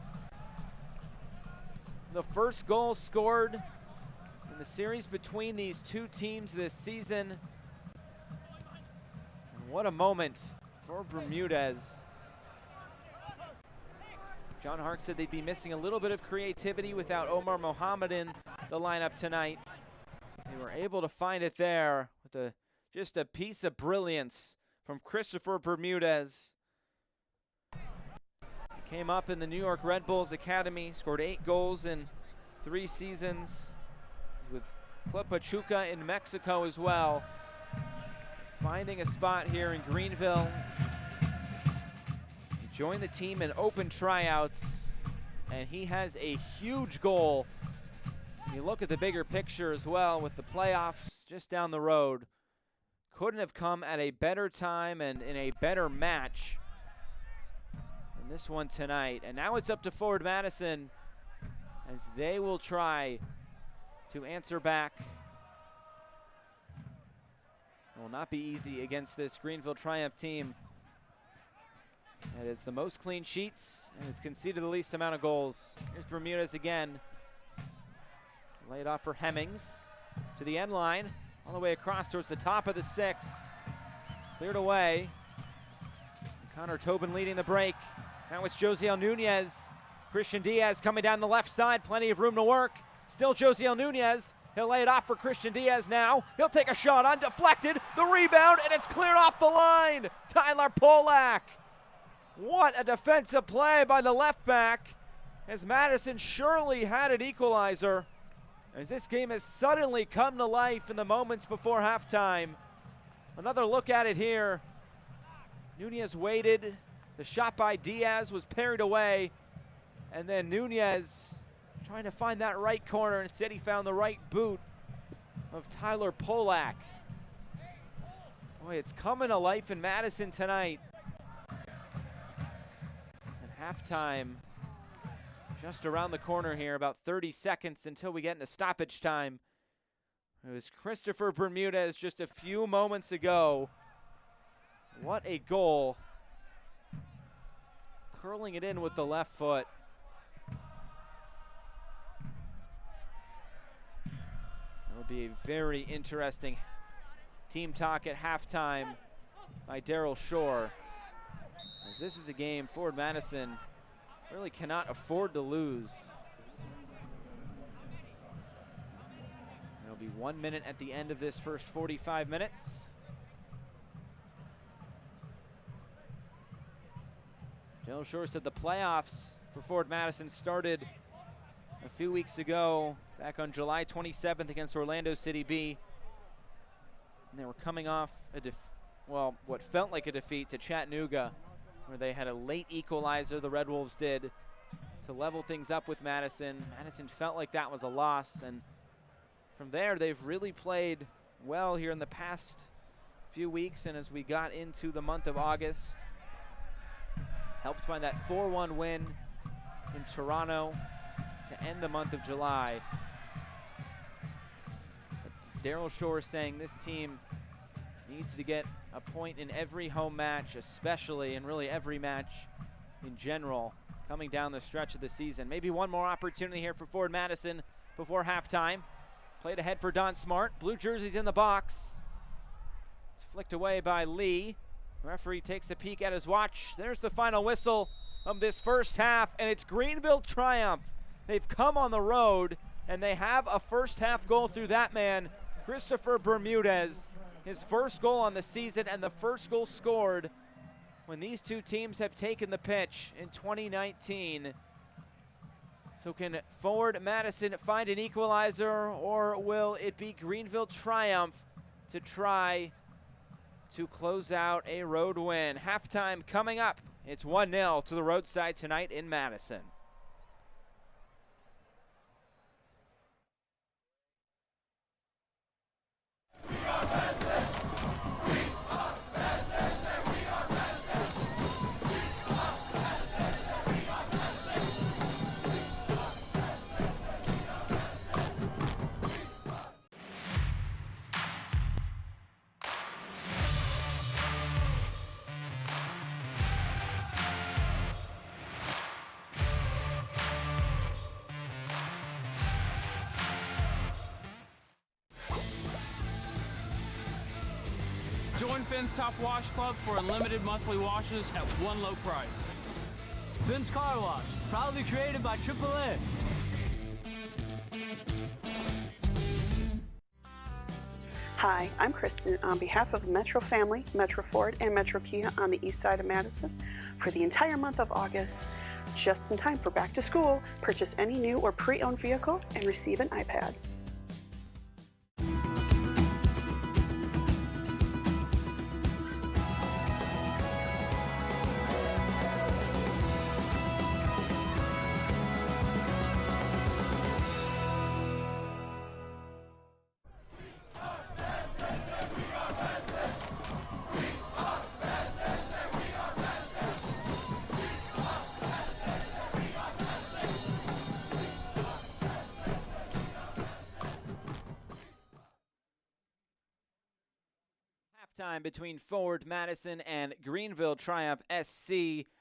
The first goal scored in the series between these two teams this season. And what a moment for Bermudez. John Harkes said they'd be missing a little bit of creativity without Omar Mohammed in the lineup tonight. They were able to find it there with just a piece of brilliance from Christopher Bermudez. He came up in the New York Red Bulls Academy, scored 8 goals in 3 seasons with Club Pachuca in Mexico as well. Finding a spot here in Greenville. He joined the team in open tryouts, and he has a huge goal. You look at the bigger picture as well with the playoffs just down the road. Couldn't have come at a better time and in a better match than this one tonight. And now it's up to Forward Madison as they will try to answer back. It will not be easy against this Greenville Triumph team that is the most clean sheets and has conceded the least amount of goals. Here's Bermudez again. Laid off for Hemmings to the end line. All the way across towards the top of the 6. Cleared away. And Connor Tobin leading the break. Now it's Josiel Nunez. Christian Diaz coming down the left side. Plenty of room to work. Still Josiel Nunez. He'll lay it off for Christian Diaz now. He'll take a shot on, deflected. The rebound, and it's cleared off the line. Tyler Polak. What a defensive play by the left back, as Madison surely had an equalizer. As this game has suddenly come to life in the moments before halftime. Another look at it here. Nunez waited. The shot by Diaz was parried away. And then Nunez trying to find that right corner. Instead, he found the right boot of Tyler Polak. Boy, it's coming to life in Madison tonight. And halftime just around the corner here, about 30 seconds until we get into stoppage time. It was Christopher Bermudez just a few moments ago. What a goal. Curling it in with the left foot. It'll be a very interesting team talk at halftime by Daryl Shore, as this is a game Forward Madison really cannot afford to lose. There'll be 1 minute at the end of this first 45 minutes. Daryl Shore said the playoffs for Forward Madison started a few weeks ago, back on July 27th against Orlando City B. And they were coming off what felt like a defeat to Chattanooga, where they had a late equalizer, the Red Wolves did, to level things up with Madison. Madison felt like that was a loss, and from there they've really played well here in the past few weeks, and as we got into the month of August, helped by that 4-1 win in Toronto to end the month of July. But Daryl Shore saying this team needs to get a point in every home match, especially, and really every match in general, coming down the stretch of the season. Maybe one more opportunity here for Forward Madison before halftime. Played ahead for Don Smart. Blue jersey's in the box. It's flicked away by Lee. Referee takes a peek at his watch. There's the final whistle of this first half, and it's Greenville triumph. They've come on the road, and they have a first half goal through that man, Christopher Bermudez. His first goal on the season, and the first goal scored when these two teams have taken the pitch in 2019. So can Forward Madison find an equalizer, or will it be Greenville triumph to try to close out a road win? Halftime coming up. It's 1-0 to the roadside tonight in Madison. Join Finn's Top Wash Club for unlimited monthly washes at one low price. Finn's Car Wash, proudly created by AAA. Hi, I'm Kristen on behalf of Metro Family, Metro Ford, and Metro Kia on the east side of Madison. For the entire month of August, just in time for back to school, purchase any new or pre-owned vehicle and receive an iPad. Time between Forward Madison and Greenville Triumph SC.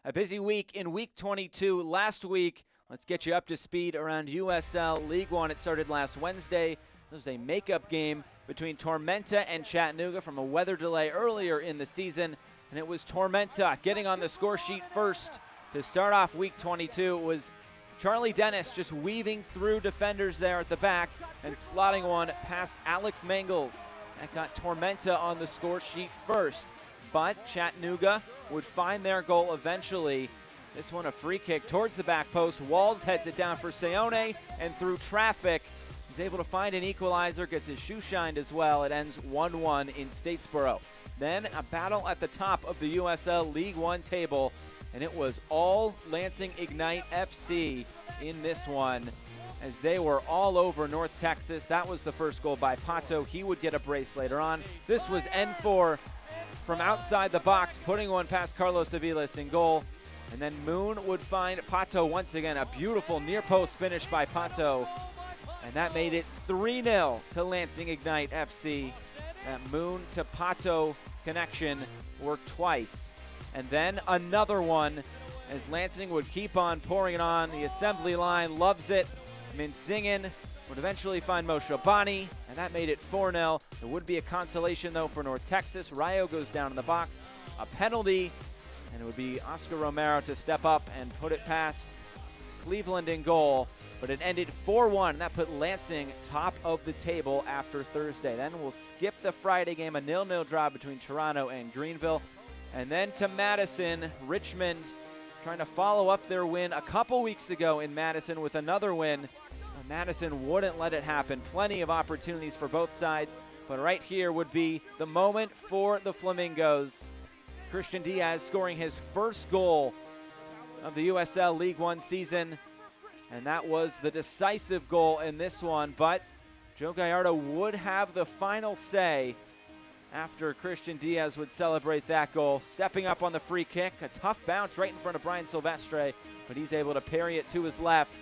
A busy week in week 22 last week. Let's get you up to speed around USL League One. It started last Wednesday. This was a makeup game between Tormenta and Chattanooga from a weather delay earlier in the season, and it was Tormenta getting on the score sheet first to start off week 22. It was Charlie Dennis just weaving through defenders there at the back and slotting one past Alex Mangles. That got Tormenta on the score sheet first, but Chattanooga would find their goal eventually. This one a free kick towards the back post. Walls heads it down for Seone, and through traffic, he's able to find an equalizer, gets his shoe shined as well. It ends 1-1 in Statesboro. Then a battle at the top of the USL League One table, and it was all Lansing Ignite FC in this one, as they were all over North Texas. That was the first goal by Pato. He would get a brace later on. This was N4 from outside the box, putting one past Carlos Aviles in goal. And then Moon would find Pato once again. A beautiful near post finish by Pato. And that made it 3-0 to Lansing Ignite FC. That Moon to Pato connection worked twice. And then another one as Lansing would keep on pouring it on. The assembly line loves it. Minsingen would eventually find Moshe Bani, and that made it 4-0. There would be a consolation, though, for North Texas. Rayo goes down in the box. A penalty, and it would be Oscar Romero to step up and put it past Cleveland in goal. But it ended 4-1, and that put Lansing top of the table after Thursday. Then we'll skip the Friday game, a 0-0 draw between Toronto and Greenville. And then to Madison, Richmond trying to follow up their win a couple weeks ago in Madison with another win. Madison wouldn't let it happen. Plenty of opportunities for both sides, but right here would be the moment for the Flamingos. Christian Diaz scoring his first goal of the USL League One season, and that was the decisive goal in this one, but Joe Gallardo would have the final say after Christian Diaz would celebrate that goal. Stepping up on the free kick, a tough bounce right in front of Brian Silvestre, but he's able to parry it to his left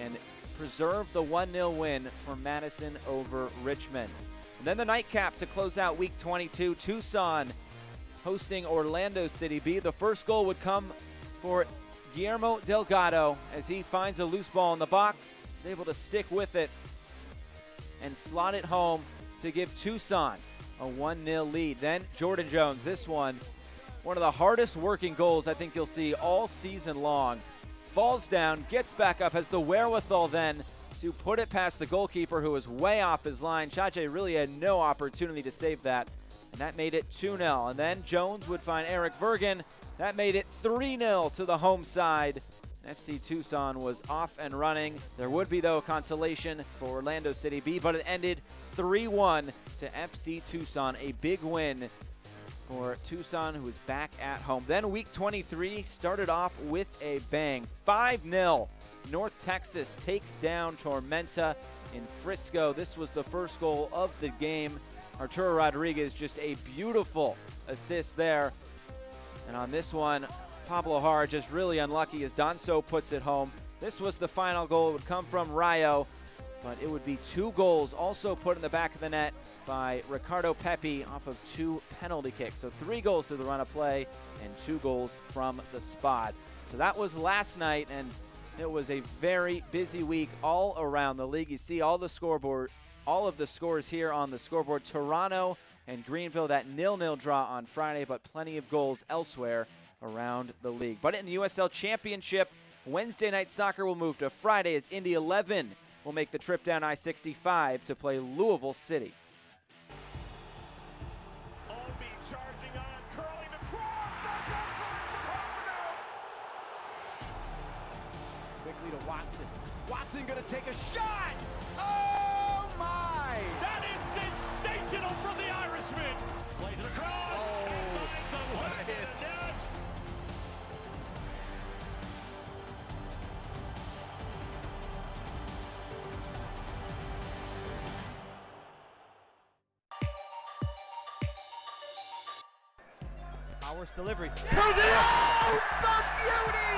and preserve the 1-0 win for Madison over Richmond. And then the nightcap to close out week 22, Tucson hosting Orlando City B. The first goal would come for Guillermo Delgado as he finds a loose ball in the box. He's able to stick with it and slot it home to give Tucson a 1-0 lead. Then Jordan Jones, this one of the hardest working goals I think you'll see all season long. Falls down, gets back up, has the wherewithal then to put it past the goalkeeper who was way off his line. Chache really had no opportunity to save that, and that made it 2-0. And then Jones would find Eric Vergen. That made it 3-0 to the home side. FC Tucson was off and running. There would be, though, a consolation for Orlando City B, but it ended 3-1 to FC Tucson, a big win for Tucson, who is back at home. Then week 23 started off with a bang. 5-0. North Texas takes down Tormenta in Frisco. This was the first goal of the game. Arturo Rodriguez, just a beautiful assist there. And on this one, Pablo Har just really unlucky as Donso puts it home. This was the final goal. It would come from Rayo, but it would be 2 goals also put in the back of the net by Ricardo Pepi off of 2 penalty kicks. So 3 goals through the run of play and 2 goals from the spot. So that was last night, and it was a very busy week all around the league. You see all the scoreboard, all of the scores here on the scoreboard. Toronto and Greenville, that 0-0 draw on Friday, but plenty of goals elsewhere around the league. But in the USL Championship, Wednesday night soccer will move to Friday as Indy 11 will make the trip down I-65 to play Louisville City. Obi charging on, curling across, that's outside for Quickly to Watson. Watson gonna take a shot! Oh my! That is sensational from the Irishman! Plays it across, and finds the one in the net! Powers delivery. Throws it out! The beauty!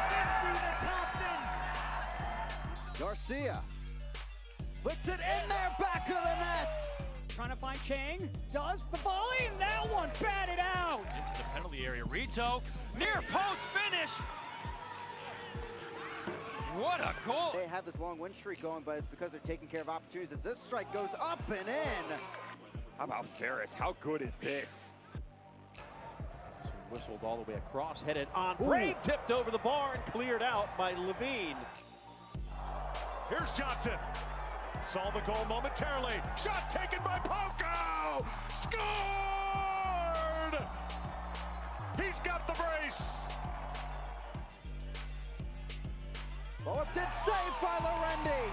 50 to Compton. Garcia flicks it in there, back of the net. Trying to find Chang. Does the volley, and that one batted out. Into the penalty area. Rito, near post finish. What a goal! They have this long win streak going, but it's because they're taking care of opportunities as this strike goes up and in. How about Ferris? How good is this? Whistled all the way across, headed on frame, tipped over the bar and cleared out by Levine. Here's Johnson. Saw the goal momentarily. Shot taken by Poco! Scored! He's got the brace! Oh, it's saved by Lorendi.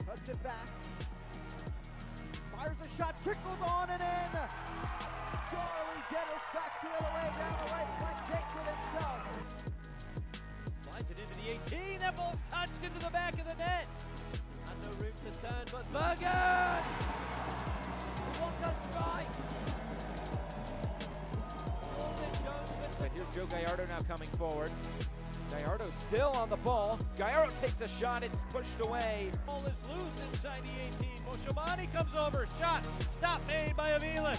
Cuts it back. Fires a shot, trickles on and in. Charlie Dennis back the other way, down the right flank, takes it himself. Slides it into the 18, that ball's touched into the back of the net. And no room to turn, but Bergen! What a strike! But here's Joe Gallardo now coming forward. Gallardo still on the ball. Gallardo takes a shot, it's pushed away. Ball is loose inside the 18. Moshamani comes over, shot, stop made by Aviles.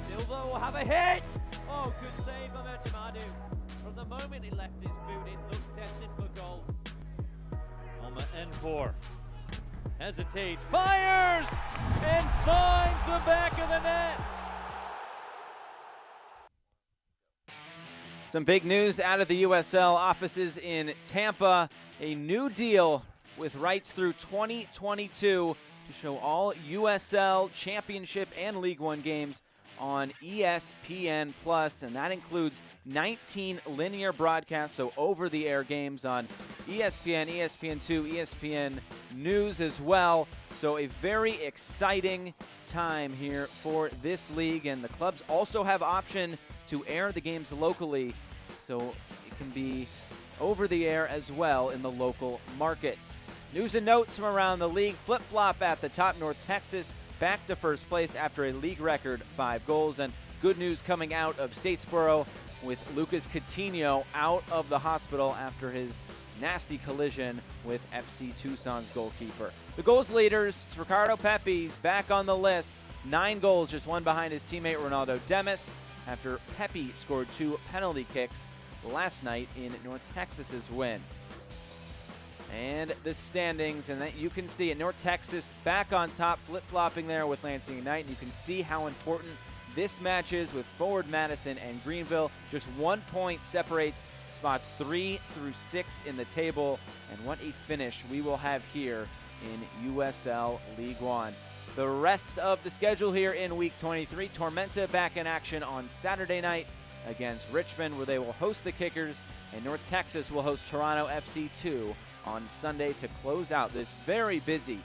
Silva will have a hit! Oh, good save by Majimadu. From the moment he left his boot, it looked destined for goal. On the N4. Hesitates, fires, and finds the back of the net. Some big news out of the USL offices in Tampa. A new deal with rights through 2022 to show all USL Championship and League One games on ESPN+, and that includes 19 linear broadcasts, so over-the-air games on ESPN, ESPN2, ESPN News as well. So a very exciting time here for this league, and the clubs also have option to air the games locally, so it can be over the air as well in the local markets. News and notes from around the league. Flip-flop at the top. North Texas back to first place after a league record 5 goals. And good news coming out of Statesboro with Lucas Coutinho out of the hospital after his nasty collision with FC Tucson's goalkeeper. The goals leaders, it's Ricardo Pepi's back on the list. 9 goals, just one behind his teammate Ronaldo Demis, after Pepi scored 2 penalty kicks last night in North Texas's win. And the standings, and that you can see it. North Texas back on top, flip-flopping there with Lansing United. And you can see how important this match is with forward Madison and Greenville. Just 1 point separates spots 3 through 6 in the table. And what a finish we will have here in USL League One. The rest of the schedule here in Week 23, Tormenta back in action on Saturday night against Richmond, where they will host the Kickers, and North Texas will host Toronto FC 2 on Sunday to close out this very busy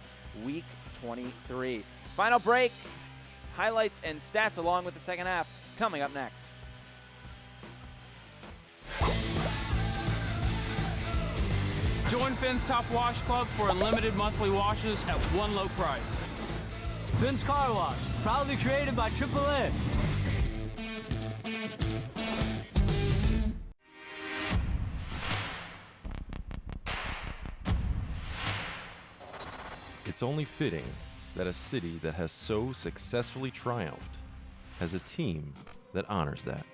Week 23. Final break, highlights and stats along with the second half coming up next. Join Finn's Top Wash Club for unlimited monthly washes at one low price. Finn's Car Wash, proudly created by AAA. It's only fitting that a city that has so successfully triumphed has a team that honors that.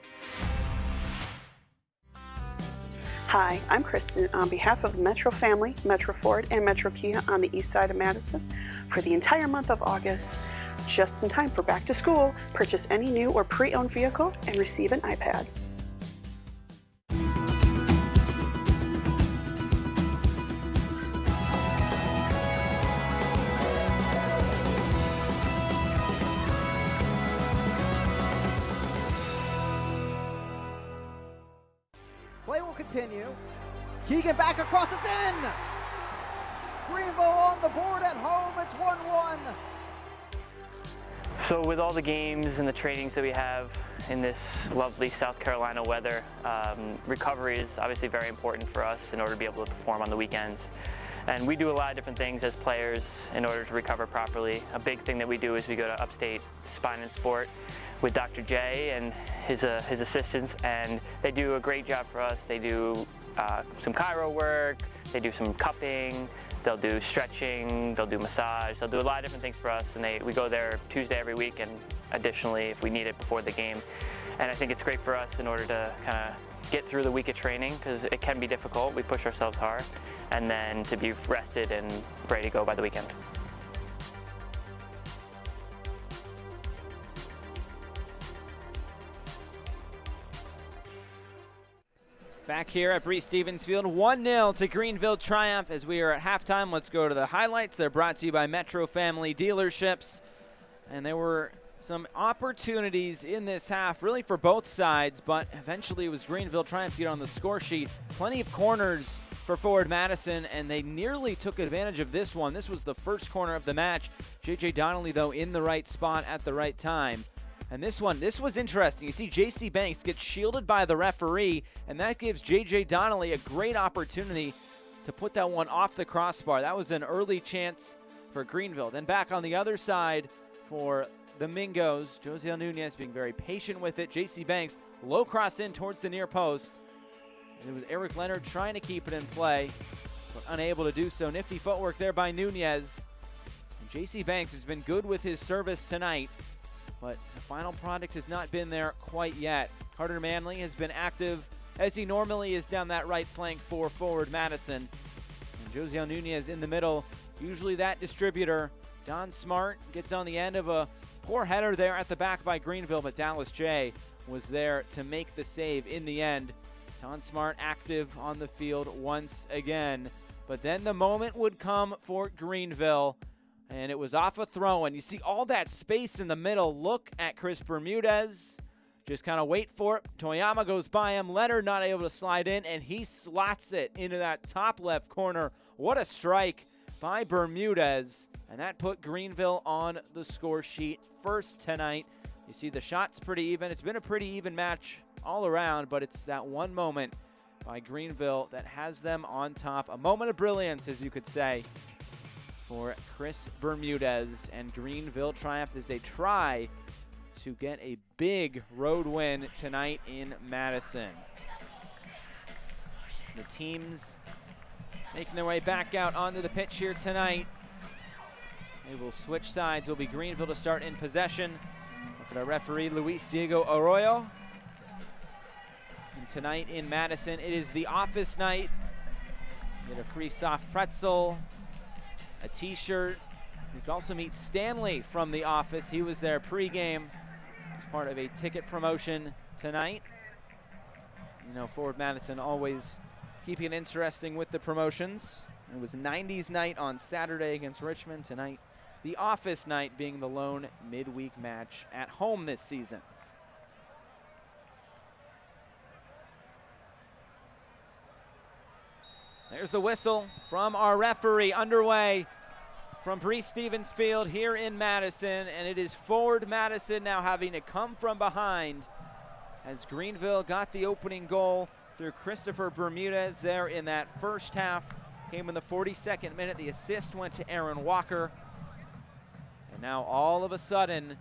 Hi, I'm Kristen on behalf of the Metro family, Metro Ford, and Metro Kia on the east side of Madison. For the entire month of August, just in time for back to school, purchase any new or pre-owned vehicle and receive an iPad. Play will continue. Keegan back across, it's in! Greenville on the board at home, it's 1-1. So with all the games and the trainings that we have in this lovely South Carolina weather, recovery is obviously very important for us in order to be able to perform on the weekends. And we do a lot of different things as players in order to recover properly. A big thing that we do is we go to Upstate Spine and Sport with Dr. J and his assistants, and they do a great job for us. They do some chiro work, they do some cupping, they'll do stretching, they'll do massage, they'll do a lot of different things for us, and we go there Tuesday every week, and additionally if we need it before the game. And I think it's great for us in order to kind of get through the week of training, because it can be difficult. We push ourselves hard, and then to be rested and ready to go by the weekend. Back here at Breese Stevens Field, 1-0 to Greenville triumph as we are at halftime. Let's go to the highlights. They're brought to you by Metro Family Dealerships. And there were some opportunities in this half, really for both sides, but eventually it was Greenville trying to get on the score sheet. Plenty of corners for forward Madison, and they nearly took advantage of this one. This was the first corner of the match. J.J. Donnelly, though, in the right spot at the right time. And this was interesting. You see J.C. Banks get shielded by the referee, and that gives J.J. Donnelly a great opportunity to put that one off the crossbar. That was an early chance for Greenville. Then back on the other side for the Mingos, Josiel Nunez being very patient with it. J.C. Banks, low cross in towards the near post. And it was Eric Leonard trying to keep it in play, but unable to do so. Nifty footwork there by Nunez. And J.C. Banks has been good with his service tonight, but the final product has not been there quite yet. Carter Manley has been active as he normally is down that right flank for forward Madison. And Josiel Nunez in the middle, usually that distributor. Don Smart gets on the end of a poor header there at the back by Greenville, but Dallas J was there to make the save in the end. Don Smart active on the field once again. But then the moment would come for Greenville, and it was off a throw-in. You see all that space in the middle. Look at Chris Bermudez. Just kind of wait for it. Toyama goes by him. Leonard not able to slide in, and he slots it into that top left corner. What a strike by Bermudez. And that put Greenville on the score sheet first tonight. You see the shots pretty even. It's been a pretty even match all around, but it's that one moment by Greenville that has them on top. A moment of brilliance, as you could say, for Chris Bermudez. And Greenville triumph as they try to get a big road win tonight in Madison. The teams making their way back out onto the pitch here tonight. They will switch sides. It'll be Greenville to start in possession. Look at our referee, Luis Diego Arroyo. And tonight in Madison, it is the office night. Get a free soft pretzel, a t-shirt. You can also meet Stanley from the office. He was there pregame as part of a ticket promotion tonight. You know, Forward Madison always keeping it interesting with the promotions. It was 90s night on Saturday against Richmond. Tonight, the office night being the lone midweek match at home this season. There's the whistle from our referee. Underway from Breese Stevens Field here in Madison, and it is Forward Madison now having to come from behind as Greenville got the opening goal through Christopher Bermudez there in that first half. Came in the 42nd minute. The assist went to Aaron Walker. And now all of a sudden,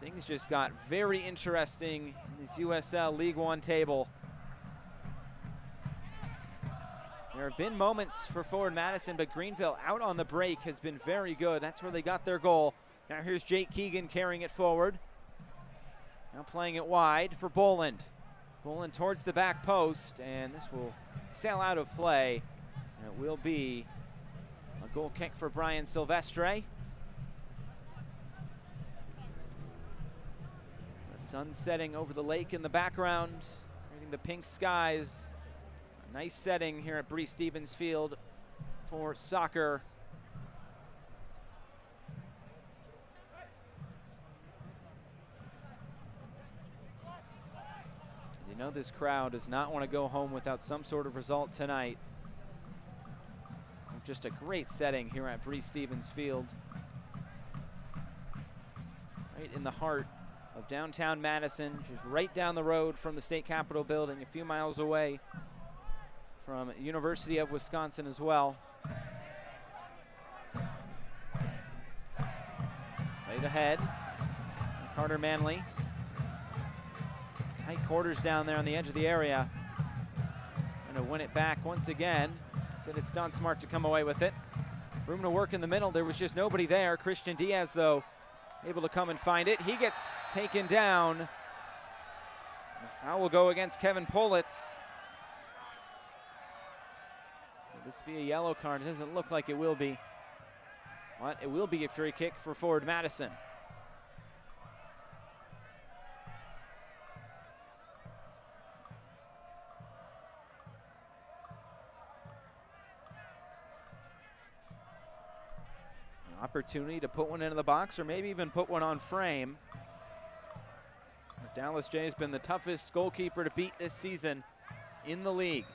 things just got very interesting in this USL League One table. There have been moments for Forward Madison, but Greenville out on the break has been very good. That's where they got their goal. Now here's Jake Keegan carrying it forward. Now playing it wide for Boland. Boland towards the back post, and this will sail out of play. And it will be a goal kick for Brian Silvestre. The sun setting over the lake in the background, creating the pink skies. Nice setting here at Breese Stevens Field for soccer. You know this crowd does not want to go home without some sort of result tonight. Just a great setting here at Breese Stevens Field. Right in the heart of downtown Madison, just right down the road from the State Capitol building, a few miles away from University of Wisconsin as well. Played ahead. Carter Manley. Tight quarters down there on the edge of the area. Going to win it back once again. Said it's Don Smart to come away with it. Room to work in the middle. There was just nobody there. Christian Diaz, though, able to come and find it. He gets taken down. The foul will go against Kevin Politz. Will this be a yellow card? It doesn't look like it will be. But it will be a free kick for Forward Madison. An opportunity to put one into the box or maybe even put one on frame. Dallas J has been the toughest goalkeeper to beat this season in the league.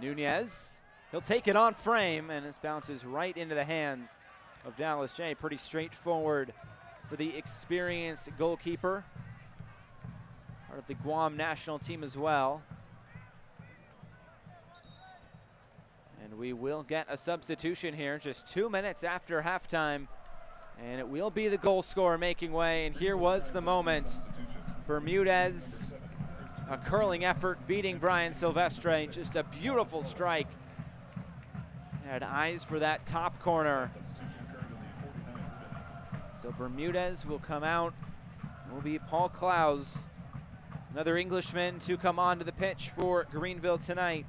Nunez, he'll take it on frame, and this bounces right into the hands of Dallas J. Pretty straightforward for the experienced goalkeeper. Part of the Guam national team as well. And we will get a substitution here just 2 minutes after halftime. And it will be the goal scorer making way. And here was the moment. Bermudez, a curling effort, beating Brian Silvestre. Just a beautiful strike. Had eyes for that top corner. So Bermudez will come out. It will be Paul Klaus, another Englishman to come onto the pitch for Greenville tonight.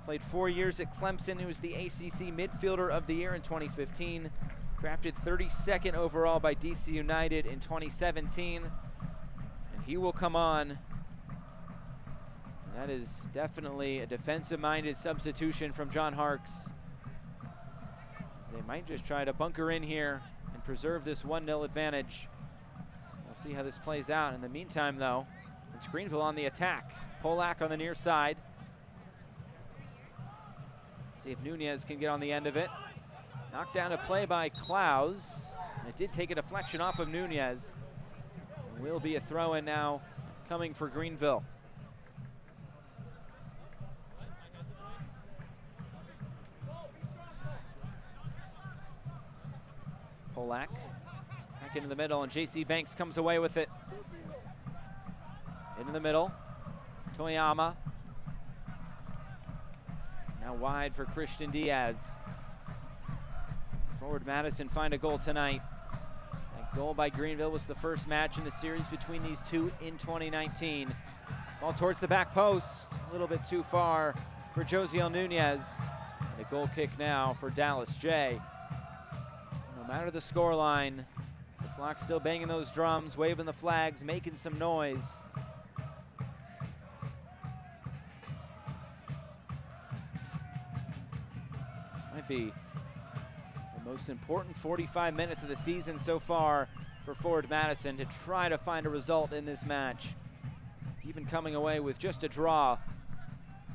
Played 4 years at Clemson. He was the ACC Midfielder of the Year in 2015. Drafted 32nd overall by DC United in 2017. And he will come on. That is definitely a defensive-minded substitution from John Harkes. They might just try to bunker in here and preserve this 1-0 advantage. We'll see how this plays out. In the meantime, though, it's Greenville on the attack. Polak on the near side. See if Nunez can get on the end of it. Knocked down a play by Klaus. And it did take a deflection off of Nunez. It will be a throw-in now coming for Greenville. Polak back into the middle, and J.C. Banks comes away with it. Into the middle, Toyama. Now wide for Christian Diaz. Forward Madison find a goal tonight. That goal by Greenville was the first match in the series between these two in 2019. Ball towards the back post, a little bit too far for Josiel Nunez. And a goal kick now for Dallas J. No matter the scoreline, the Flock's still banging those drums, waving the flags, making some noise. This might be the most important 45 minutes of the season so far for Forward Madison to try to find a result in this match. Even coming away with just a draw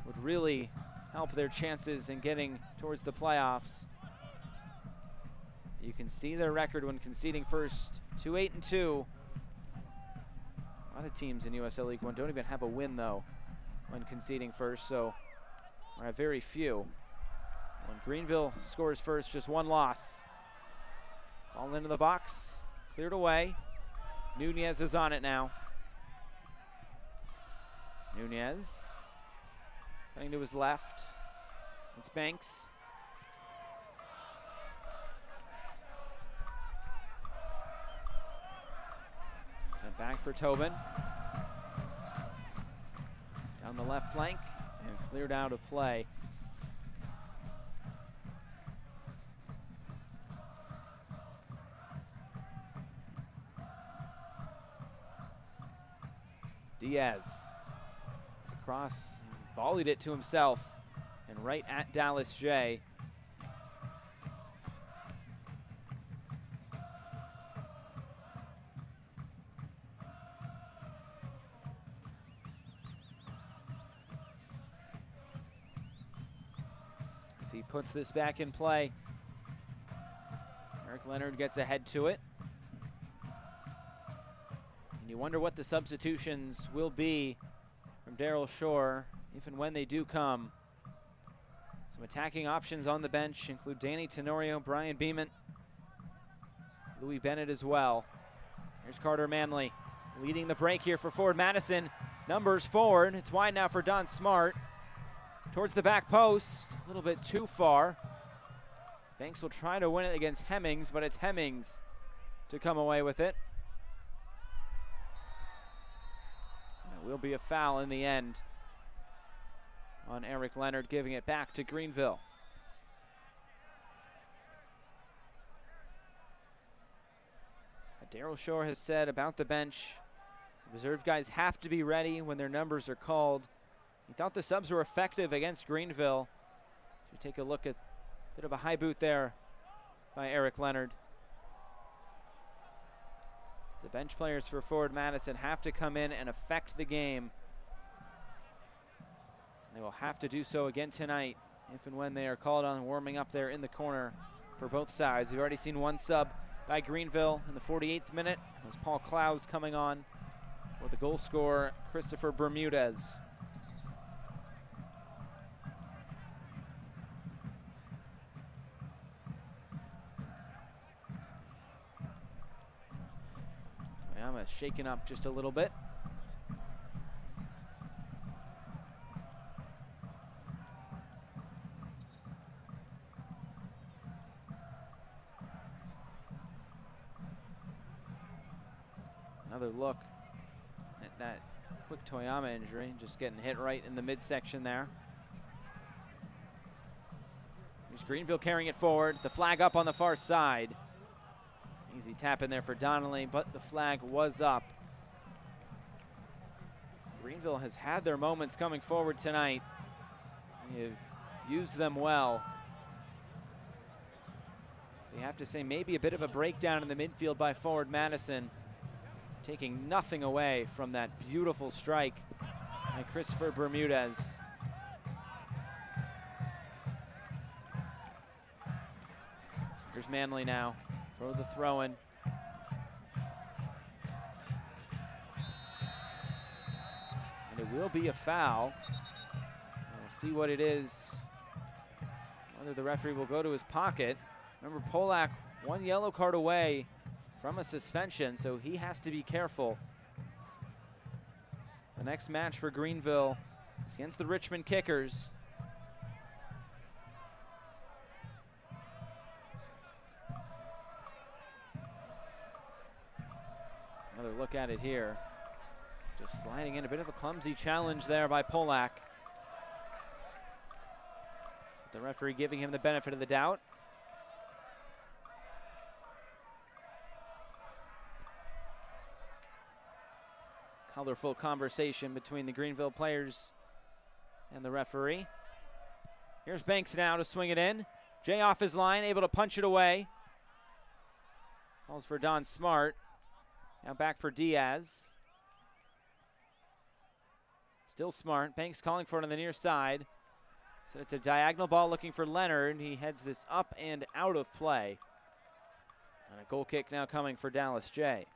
would really help their chances in getting towards the playoffs. You can see their record when conceding first, 2-8-2. A lot of teams in USL League One don't even have a win, though, when conceding first, so we're at very few. When Greenville scores first, just one loss. Ball into the box, cleared away. Nunez is on it now. Nunez cutting to his left. It's Banks. Sent back for Tobin. Down the left flank and cleared out of play. Diaz across, volleyed it to himself and right at Dallas J. As he puts this back in play, Eric Leonard gets ahead to it. And you wonder what the substitutions will be from Daryl Shore, if and when they do come. Some attacking options on the bench include Danny Tenorio, Brian Beeman, Louis Bennett as well. Here's Carter Manley leading the break here for Forward Madison. Numbers forward. It's wide now for Don Smart. Towards the back post, a little bit too far. Banks will try to win it against Hemmings, but it's Hemmings to come away with it. It will be a foul in the end on Eric Leonard, giving it back to Greenville. Daryl Shore has said about the bench, reserve guys have to be ready when their numbers are called. He thought the subs were effective against Greenville. So we take a look at a bit of a high boot there by Eric Leonard. The bench players for Forward Madison have to come in and affect the game. They will have to do so again tonight if and when they are called on, warming up there in the corner for both sides. We've already seen one sub by Greenville in the 48th minute. As Paul Klaus coming on with the goal scorer, Christopher Bermudez. Toyama shaken up just a little bit. Another look at that quick Toyama injury, just getting hit right in the midsection there. Here's Greenville carrying it forward. The flag up on the far side. Easy tap in there for Donnelly, but the flag was up. Greenville has had their moments coming forward tonight. They've used them well. They have to say maybe a bit of a breakdown in the midfield by forward Madison, taking nothing away from that beautiful strike by Christopher Bermudez. Here's Manley now for the throw-in. And it will be a foul. We'll see what it is, whether the referee will go to his pocket. Remember, Polak, one yellow card away from a suspension, so he has to be careful. The next match for Greenville is against the Richmond Kickers. Another look at it here. Just sliding in, a bit of a clumsy challenge there by Polak. The referee giving him the benefit of the doubt. Colorful conversation between the Greenville players and the referee. Here's Banks now to swing it in. Jay off his line, able to punch it away. Falls for Don Smart. Now back for Diaz. Still Smart. Banks calling for it on the near side. So it's a diagonal ball looking for Leonard. He heads this up and out of play. And a goal kick now coming for Dallas J.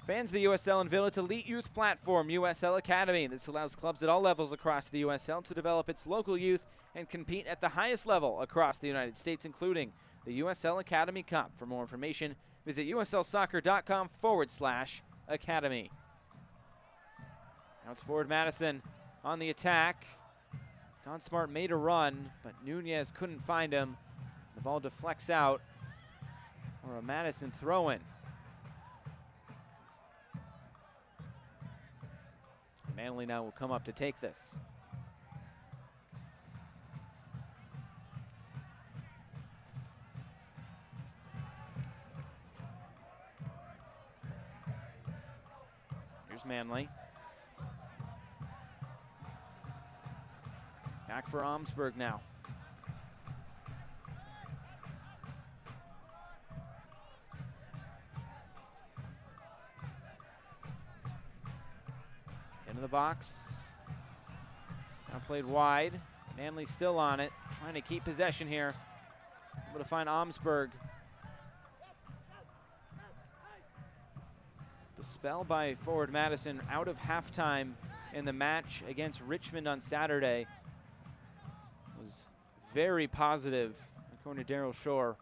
Fans of the USL unveil its elite youth platform, USL Academy. This allows clubs at all levels across the USL to develop its local youth and compete at the highest level across the United States, including the USL Academy Cup. For more information, visit uslsoccer.com/academy. Now it's forward Madison on the attack. Don Smart made a run, but Nunez couldn't find him. The ball deflects out for a Madison throw-in. Manley now will come up to take this. Here's Manley. Back for Omsberg now. Into the box. Now played wide. Manley still on it, trying to keep possession here. Able to find Omsberg. The spell by forward Madison out of halftime in the match against Richmond on Saturday was very positive, according to Daryl Shore.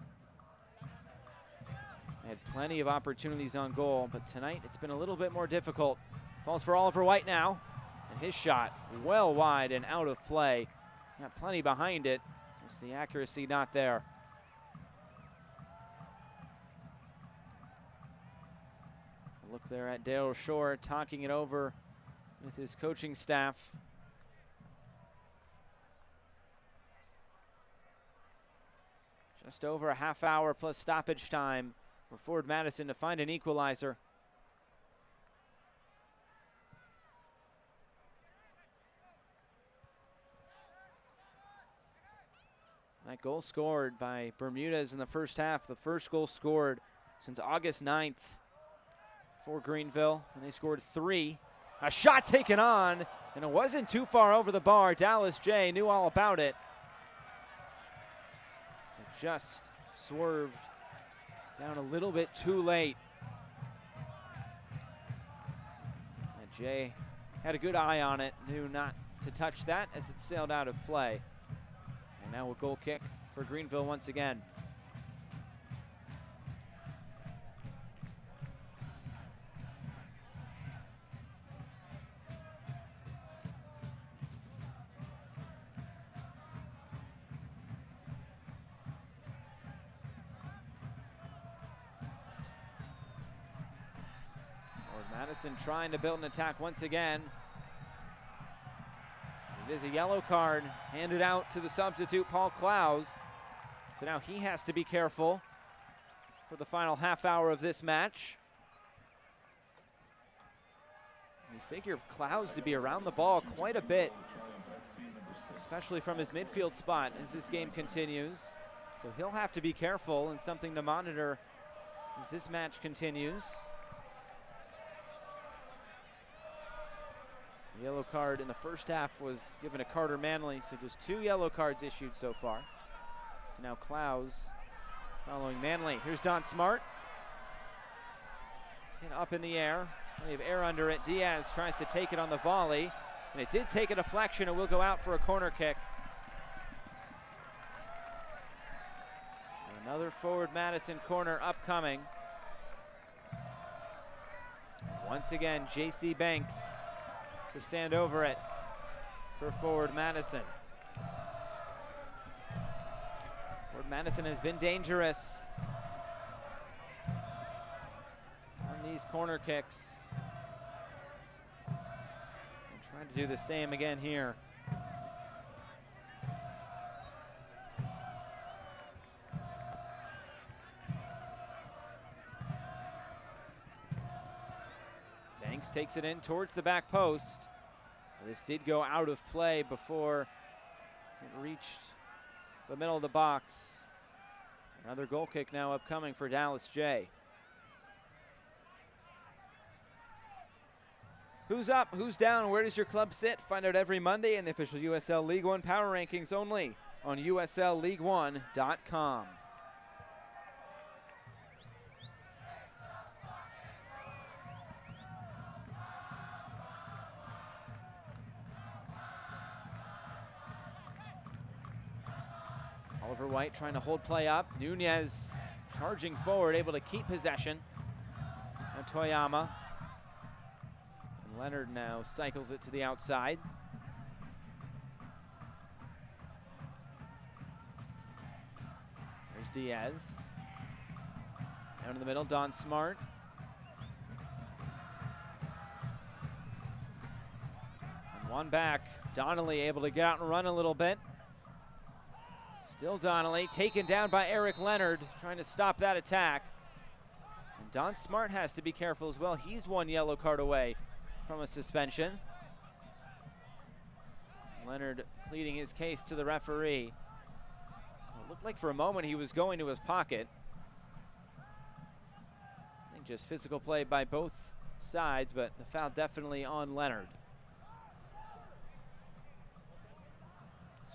They had plenty of opportunities on goal, but tonight it's been a little bit more difficult. Falls for Oliver White now, and his shot well wide and out of play. Got plenty behind it, just the accuracy not there. A look there at Daryl Shore talking it over with his coaching staff. Just over a half hour plus stoppage time for forward Madison to find an equalizer. That goal scored by Bermudez in the first half. The first goal scored since August 9th for Greenville, and they scored 3. A shot taken on, and it wasn't too far over the bar. Dallas J knew all about it. It just swerved down a little bit too late. And J had a good eye on it, knew not to touch that as it sailed out of play. And now a goal kick for Greenville once again. Madison trying to build an attack once again. It is a yellow card handed out to the substitute, Paul Clowes. So now he has to be careful for the final half hour of this match. You figure Clowes to be around the ball quite a bit, especially from his midfield spot as this game continues. So he'll have to be careful, and something to monitor as this match continues. The yellow card in the first half was given to Carter Manley, so just 2 yellow cards issued so far. So now Clowes following Manley. Here's Don Smart. And up in the air. Plenty of air under it. Diaz tries to take it on the volley, and it did take a deflection and will go out for a corner kick. So another forward Madison corner upcoming. And once again, J.C. Banks to stand over it for forward Madison. Forward Madison has been dangerous on these corner kicks. And trying to do the same again here. Banks takes it in towards the back post. This did go out of play before it reached the middle of the box. Another goal kick now upcoming for Dallas J. Who's up? Who's down? Where does your club sit? Find out every Monday in the official USL League One Power Rankings only on USLLeague1.com. Oliver White trying to hold play up. Nunez charging forward, able to keep possession. And Toyama. And Leonard now cycles it to the outside. There's Diaz. Down in the middle, Don Smart. And one back. Donnelly able to get out and run a little bit. Still Donnelly, taken down by Eric Leonard, trying to stop that attack. And Don Smart has to be careful as well. He's 1 yellow card away from a suspension. Leonard pleading his case to the referee. It looked like for a moment he was going to his pocket. I think just physical play by both sides, but the foul definitely on Leonard.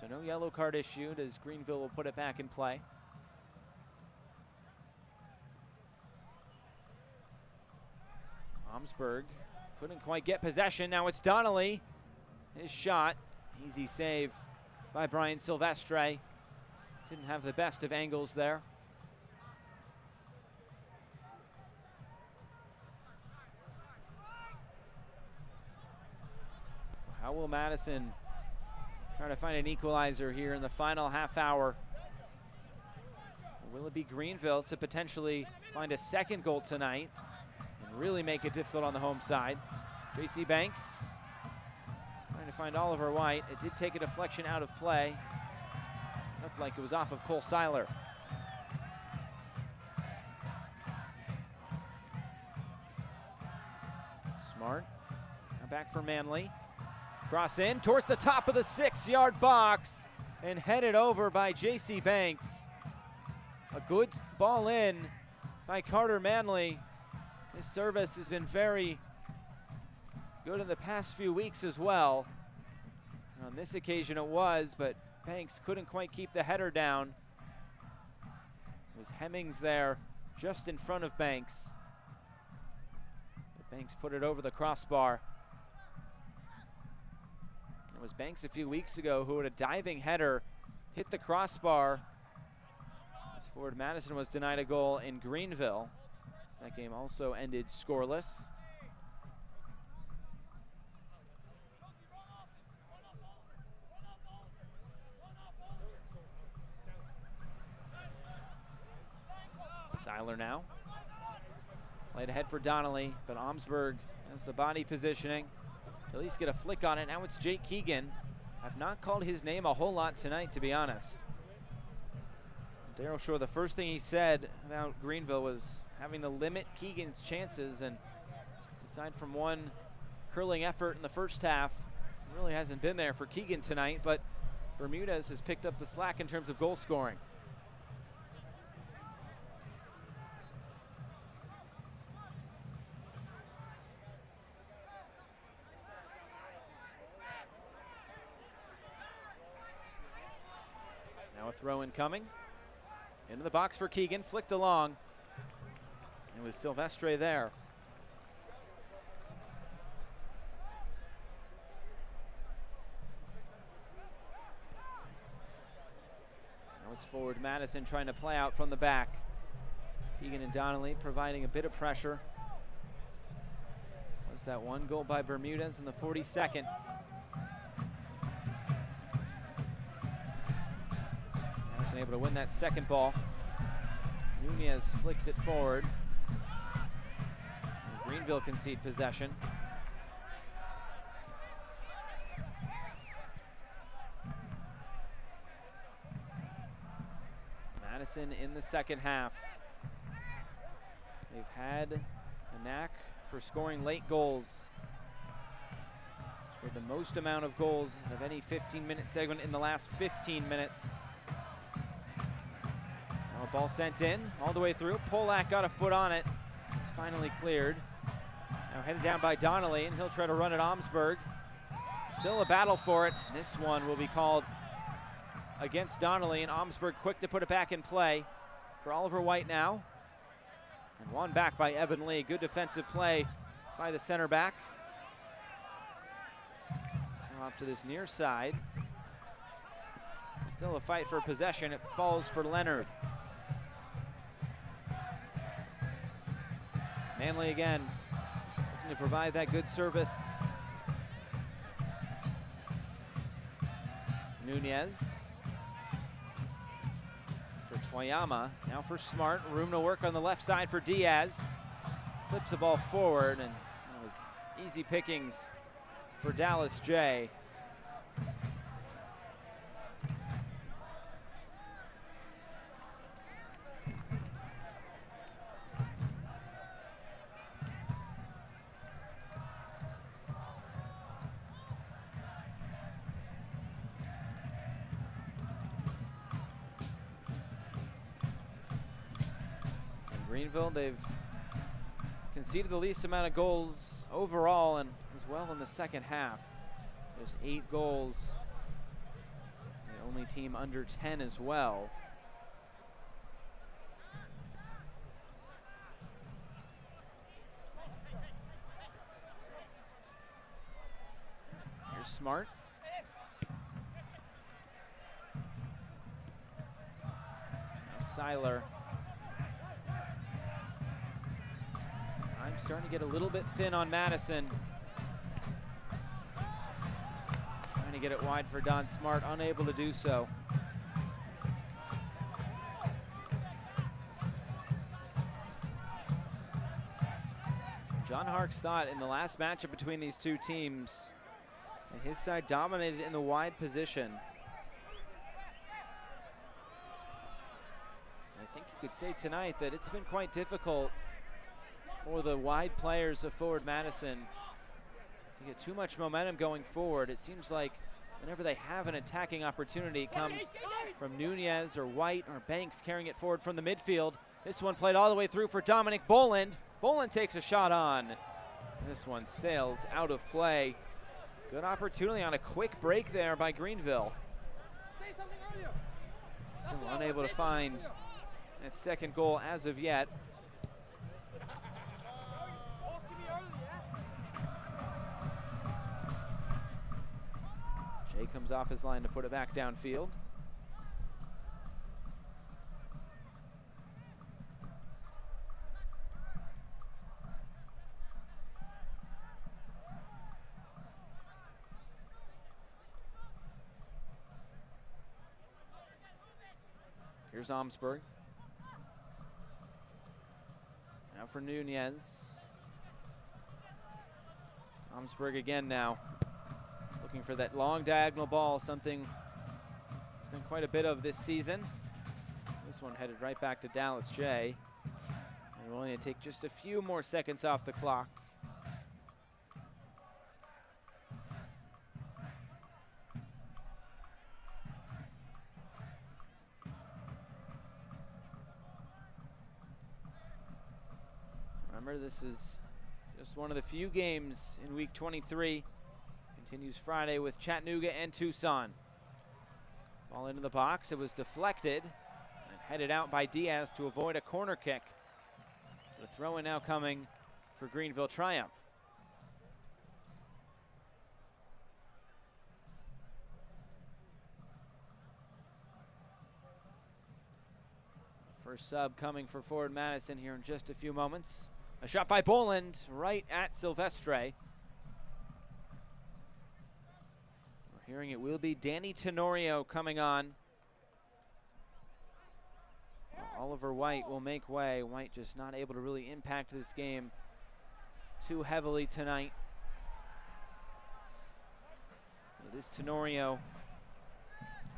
So no yellow card issued as Greenville will put it back in play. Omsberg couldn't quite get possession. Now it's Donnelly. His shot, easy save by Brian Silvestre. Didn't have the best of angles there. So how will Madison trying to find an equalizer here in the final half hour? Will it be Greenville to potentially find a second goal tonight and really make it difficult on the home side? J.C. Banks trying to find Oliver White. It did take a deflection out of play. Looked like it was off of Cole Seiler. Smart. Now back for Manley. Cross in towards the top of the 6-yard box and headed over by J.C. Banks. A good ball in by Carter Manley. His service has been very good in the past few weeks as well. And on this occasion it was, but Banks couldn't quite keep the header down. It was Hemmings there just in front of Banks. But Banks put it over the crossbar. It was Banks a few weeks ago who had a diving header hit the crossbar as forward Madison was denied a goal in Greenville. That game also ended scoreless. Seiler now Played ahead for Donnelly, but Omsberg has the body positioning to at least get a flick on it. Now it's Jake Keegan. I've not called his name a whole lot tonight, to be honest. Daryl Shore, the first thing he said about Greenville was having to limit Keegan's chances, and aside from one curling effort in the first half, it really hasn't been there for Keegan tonight, but Bermudez has picked up the slack in terms of goal scoring. Now a throw in coming. Into the box for Keegan, flicked along. It was Silvestre there. Now it's forward Madison trying to play out from the back. Keegan and Donnelly providing a bit of pressure. Was that one goal by Bermudez in the 42nd. Madison able to win that second ball. Nunez flicks it forward. And Greenville concede possession. Madison in the second half. They've had a knack for scoring late goals. Scored the most amount of goals of any 15-minute segment in the last 15 minutes. Now a ball sent in all the way through. Polak got a foot on it. It's finally cleared. Now headed down by Donnelly, and he'll try to run at Omsberg. Still a battle for it. This one will be called against Donnelly, and Omsberg quick to put it back in play for Oliver White now. And won back by Evan Lee. Good defensive play by the center back. Now up to this near side. Still a fight for possession. It falls for Leonard. Manley again, looking to provide that good service. Nunez for Toyama, now for Smart. Room to work on the left side for Diaz. Flips the ball forward, and that was easy pickings for Dallas J. Greenville, they've conceded the least amount of goals overall, and as well in the second half. There's 8 goals. The only team under 10 as well. Here's Smart. Now Seiler. Starting to get a little bit thin on Madison. Trying to get it wide for Don Smart, unable to do so. John Harkes thought in the last matchup between these two teams that his side dominated in the wide position. I think you could say tonight that it's been quite difficult for the wide players of forward Madison to get too much momentum going forward. It seems like whenever they have an attacking opportunity, it comes from Nunez or White or Banks carrying it forward from the midfield. This one played all the way through for Dominic Boland. Boland takes a shot on. This one sails out of play. Good opportunity on a quick break there by Greenville. Still unable to find that second goal as of yet. Jay comes off his line to put it back downfield. Here's Omsberg. Now Out for Nunez. Tomsburg again now. Looking for that long diagonal ball, something he's done quite a bit of this season. This one headed right back to Dallas J. And we're only going to take just a few more seconds off the clock. Remember, this is just one of the few games in week 23. Continues Friday with Chattanooga and Tucson. Ball into the box. It was deflected and headed out by Diaz to avoid a corner kick. The throw-in now coming for Greenville Triumph. First sub coming for Forward Madison here in just a few moments. A shot by Boland right at Silvestre. We're hearing it will be Danny Tenorio coming on. Oliver White will make way. White just not able to really impact this game too heavily tonight. It is Tenorio,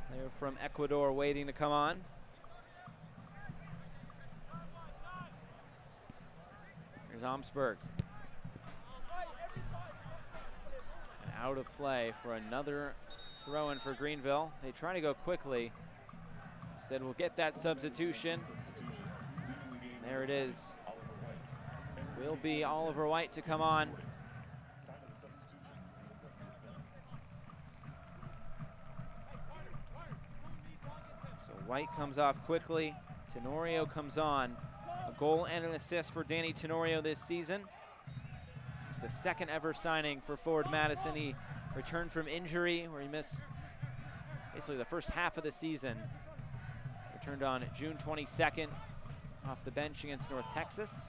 player from Ecuador, waiting to come on. Here's Omsberg. And out of play for another throw-in for Greenville. They try to go quickly. Instead, we'll get that substitution. There it is. Will be Oliver White to come on. So White comes off quickly. Tenorio comes on. A goal and an assist for Danny Tenorio this season. It's the second ever signing for Forward Madison. He returned from injury where he missed basically the first half of the season. Returned on June 22nd off the bench against North Texas.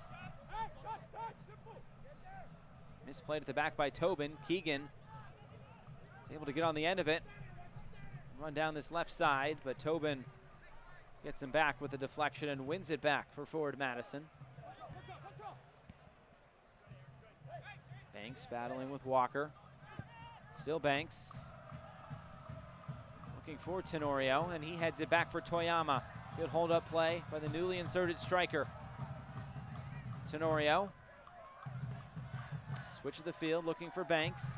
Misplayed at the back by Tobin. Keegan is able to get on the end of it. Run down this left side, but Tobin gets him back with a deflection and wins it back for Forward Madison. Banks battling with Walker. Still Banks. Looking for Tenorio, and he heads it back for Toyama. Good hold-up play by the newly inserted striker. Tenorio. Switch of the field, looking for Banks.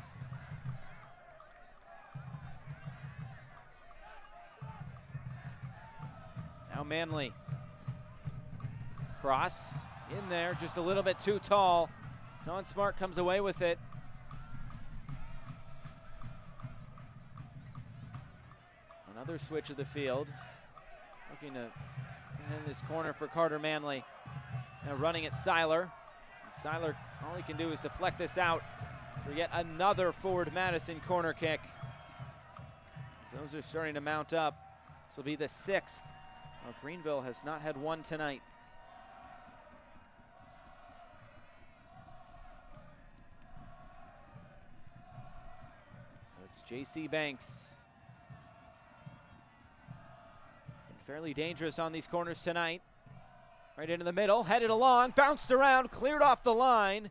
Now Manley. Cross in there, just a little bit too tall. Non-Smart comes away with it. Another switch of the field. Looking to get in this corner for Carter Manley. Now running at Seiler. Seiler, all he can do is deflect this out for yet another Forward Madison corner kick. So those are starting to mount up. This will be the 6th. Well, Greenville has not had one tonight. So it's J.C. Banks. Been fairly dangerous on these corners tonight. Right into the middle, headed along, bounced around, cleared off the line.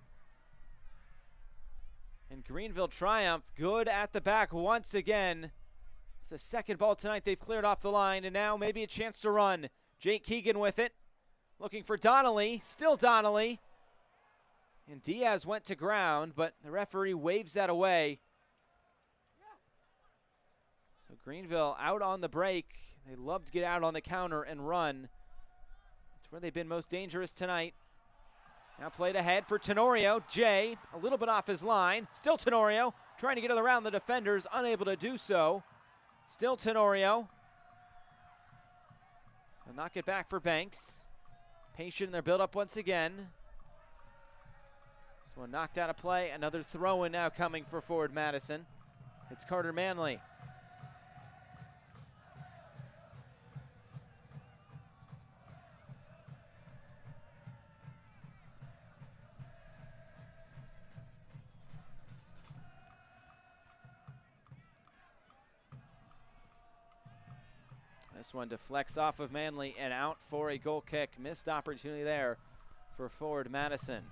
And Greenville Triumph good at the back once again. It's the second ball tonight they've cleared off the line, and now maybe a chance to run. Jake Keegan with it, looking for Donnelly, still Donnelly. And Diaz went to ground, but the referee waves that away. So Greenville out on the break. They love to get out on the counter and run. That's where they've been most dangerous tonight. Now played ahead for Tenorio. Jay, a little bit off his line. Still Tenorio, trying to get around the defenders, unable to do so. Still Tenorio. They'll knock it back for Banks. Patient in their build-up once again. This one knocked out of play. Another throw-in now coming for Forward Madison. It's Carter Manley. This one deflects off of Manley and out for a goal kick. Missed opportunity there for Forward Madison.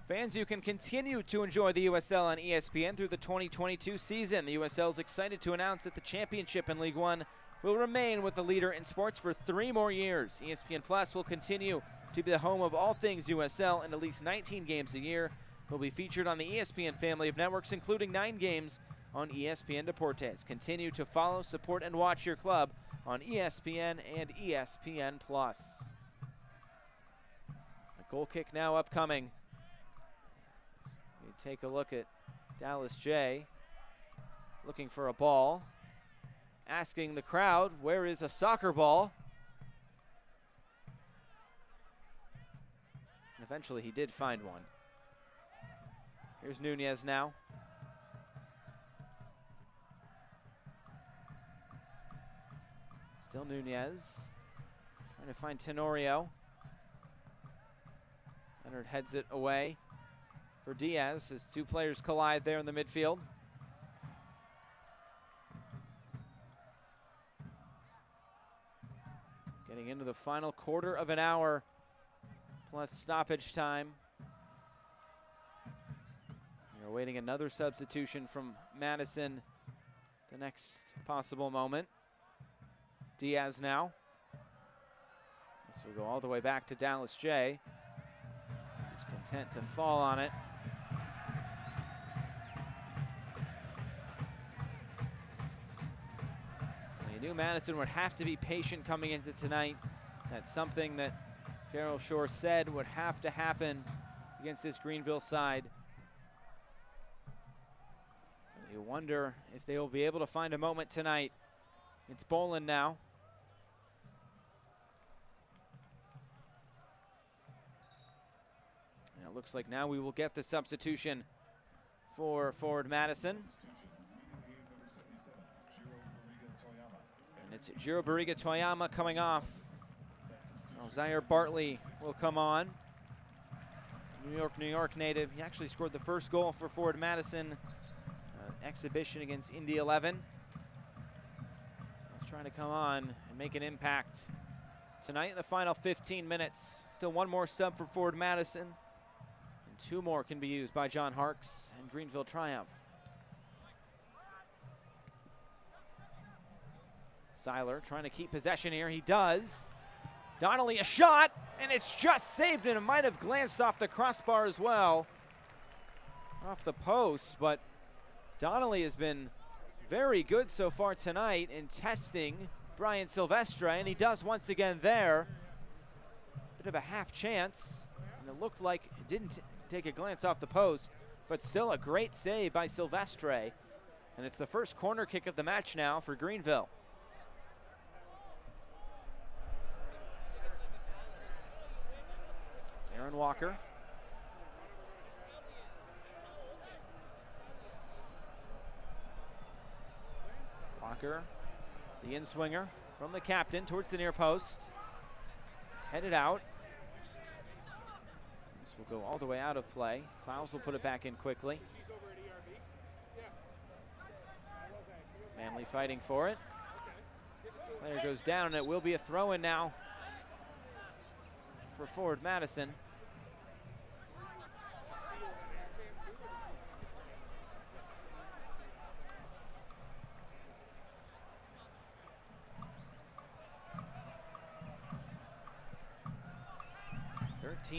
Fans, you can continue to enjoy the USL on ESPN through the 2022 season. The USL is excited to announce that the championship in League One will remain with the leader in sports for 3 more years. ESPN Plus will continue to be the home of all things USL, and at least 19 games a year will be featured on the ESPN family of networks, including 9 games on ESPN Deportes. Continue to follow, support, and watch your club on ESPN and ESPN Plus. A goal kick now upcoming. We take a look at Dallas J looking for a ball, asking the crowd, where is a soccer ball? And eventually he did find one. Here's Nunez now. Still Nunez, trying to find Tenorio. Leonard heads it away for Diaz as 2 players collide there in the midfield. Getting into the final quarter of an hour plus stoppage time. We're awaiting another substitution from Madison, the next possible moment. Diaz now. This will go all the way back to Dallas J. He's content to fall on it. You knew Madison would have to be patient coming into tonight. That's something that Gerald Shore said would have to happen against this Greenville side. And you wonder if they will be able to find a moment tonight. It's Boland now. And it looks like now we will get the substitution for Forward Madison. And it's Jiro Barriga Toyama coming off. Zaire Bartley will come on. New York native. He actually scored the first goal for Forward Madison exhibition against Indy 11. He's trying to come on and make an impact tonight in the final 15 minutes. Still 1 more sub for Forward Madison, and 2 more can be used by John Harkes and Greenville Triumph. Seiler trying to keep possession here. He does. Donnelly a shot, and it's just saved, and it might have glanced off the crossbar as well. Off the post, but Donnelly has been very good so far tonight in testing Brian Silvestre, and he does once again there. Bit of a half chance, and it looked like it didn't take a glance off the post, but still a great save by Silvestre. And it's the first corner kick of the match now for Greenville. It's Aaron Walker. Walker, the in-swinger from the captain towards the near post. It's headed out. This will go all the way out of play. Klaus will put it back in quickly. Manley fighting for it. Player goes down, and it will be a throw-in now for Forward Madison.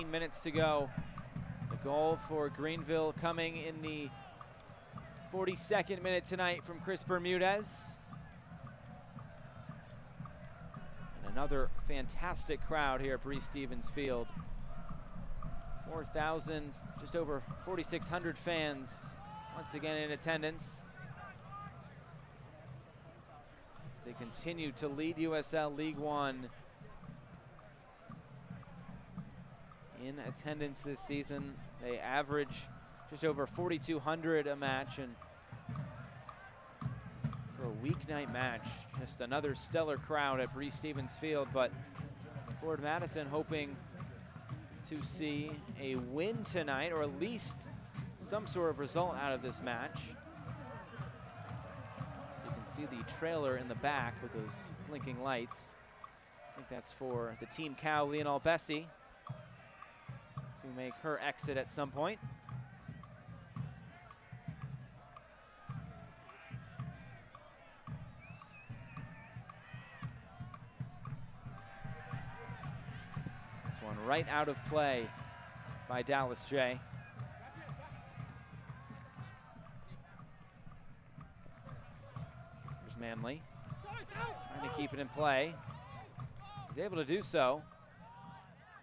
Minutes to go. The goal for Greenville coming in the 42nd minute tonight from Chris Bermudez. And another fantastic crowd here at Breese Stevens Field. 4,000, just over 4,600 fans once again in attendance as they continue to lead USL League One in attendance this season. They average just over 4,200 a match, and for a weeknight match, just another stellar crowd at Breese Stevens Field. But Forward Madison hoping to see a win tonight, or at least some sort of result out of this match. So you can see the trailer in the back with those blinking lights. think that's for the team cow, Leonal Bessie, to make her exit at some point. This one right out of play by Dallas J. There's Manley trying to keep it in play. He's able to do so.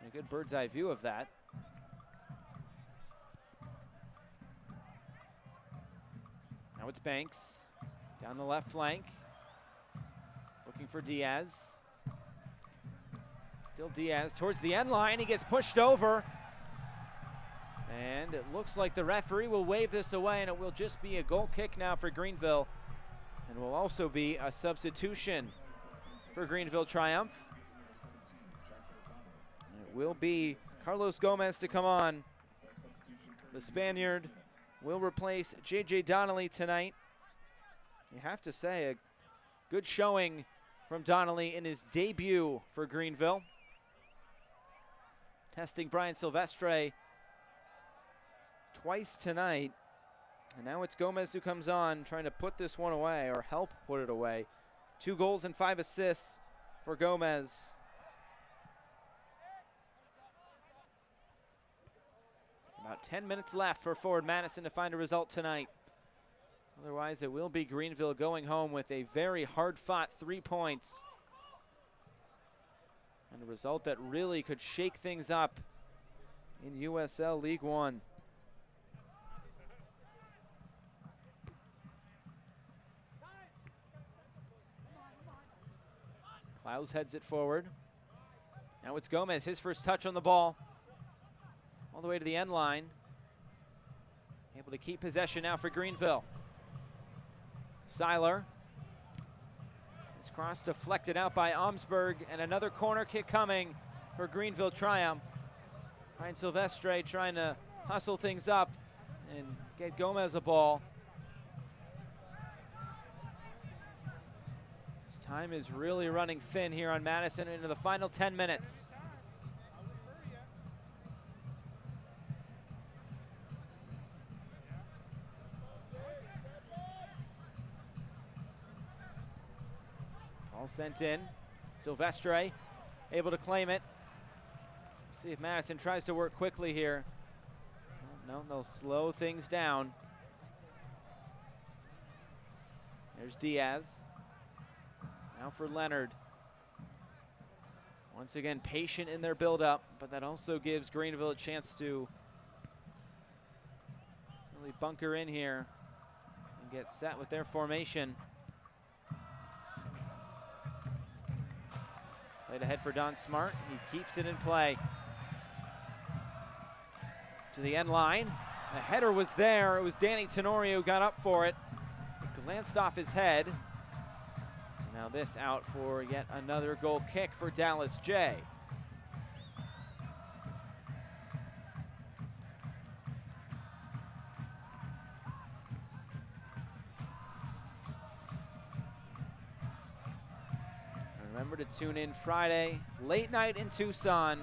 A good bird's eye view of that. Now it's Banks down the left flank, looking for Diaz. Still Diaz towards the end line. He gets pushed over. And it looks like the referee will wave this away, and it will just be a goal kick now for Greenville. And will also be a substitution for Greenville Triumph. It will be Carlos Gomez to come on. The Spaniard will replace J.J. Donnelly tonight. You have to say, a good showing from Donnelly in his debut for Greenville. Testing Brian Silvestre twice tonight. And now it's Gomez who comes on, trying to put this one away, or help put it away. 2 goals and 5 assists for Gomez. About 10 minutes left for forward Madison to find a result tonight. Otherwise, it will be Greenville going home with a very hard-fought 3 points. And a result that really could shake things up in USL League One. Klaus heads it forward. Now it's Gomez, his first touch on the ball. All the way to the end line. Able to keep possession now for Greenville. Seiler. His cross deflected out by Omsberg, and another corner kick coming for Greenville Triumph. Ryan Silvestre trying to hustle things up and get Gomez a ball. His time is really running thin here on Madison into the final 10 minutes. All sent in. Silvestre able to claim it. See if Madison tries to work quickly here. No, they'll slow things down. There's Diaz. Now for Leonard. Once again, patient in their build-up, but that also gives Greenville a chance to really bunker in here and get set with their formation. Played ahead for Don Smart. He keeps it in play. To the end line. The header was there. It was Danny Tenorio who got up for it. It glanced off his head. And now this out for yet another goal kick for Dallas J. Remember to tune in Friday, late night in Tucson,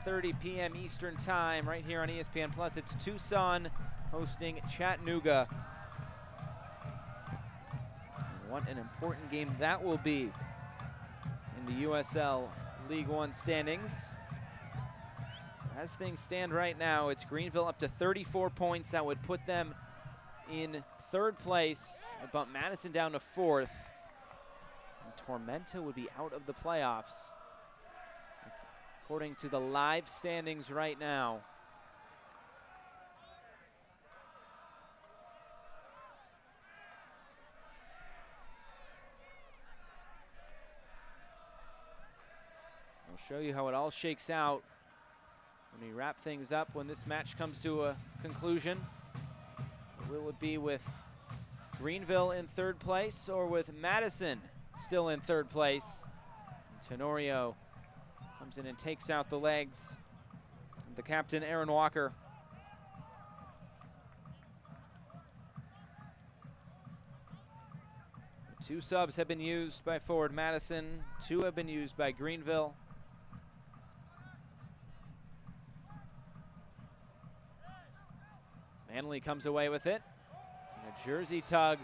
10:30 p.m. Eastern Time, right here on ESPN Plus. It's Tucson hosting Chattanooga. And what an important game that will be in the USL League One standings. As things stand right now, it's Greenville up to 34 points. That would put them in 3rd place and bump Madison down to 4th. Tormenta would be out of the playoffs, according to the live standings right now. I'll show you how it all shakes out when we wrap things up, when this match comes to a conclusion. Will it be with Greenville in 3rd place or with Madison still in 3rd place? And Tenorio comes in and takes out the legs of the captain, Aaron Walker. 2 subs have been used by forward Madison. 2 have been used by Greenville. Manley comes away with it. And a jersey tug.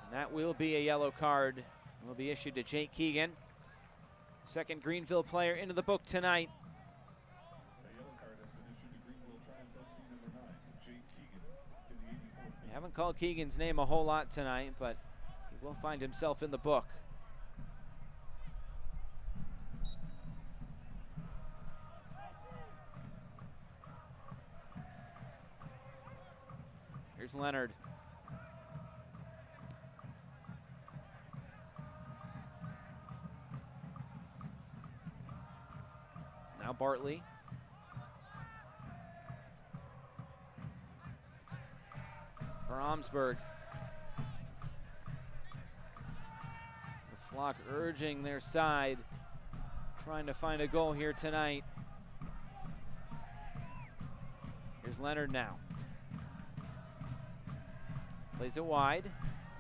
And that will be a yellow card. Will be issued to Jake Keegan. Second Greenville player into the book tonight. We haven't called Keegan's name a whole lot tonight, but he will find himself in the book. Here's Leonard. Now Bartley. For Omsberg. The Flock urging their side, trying to find a goal here tonight. Here's Leonard now. Plays it wide.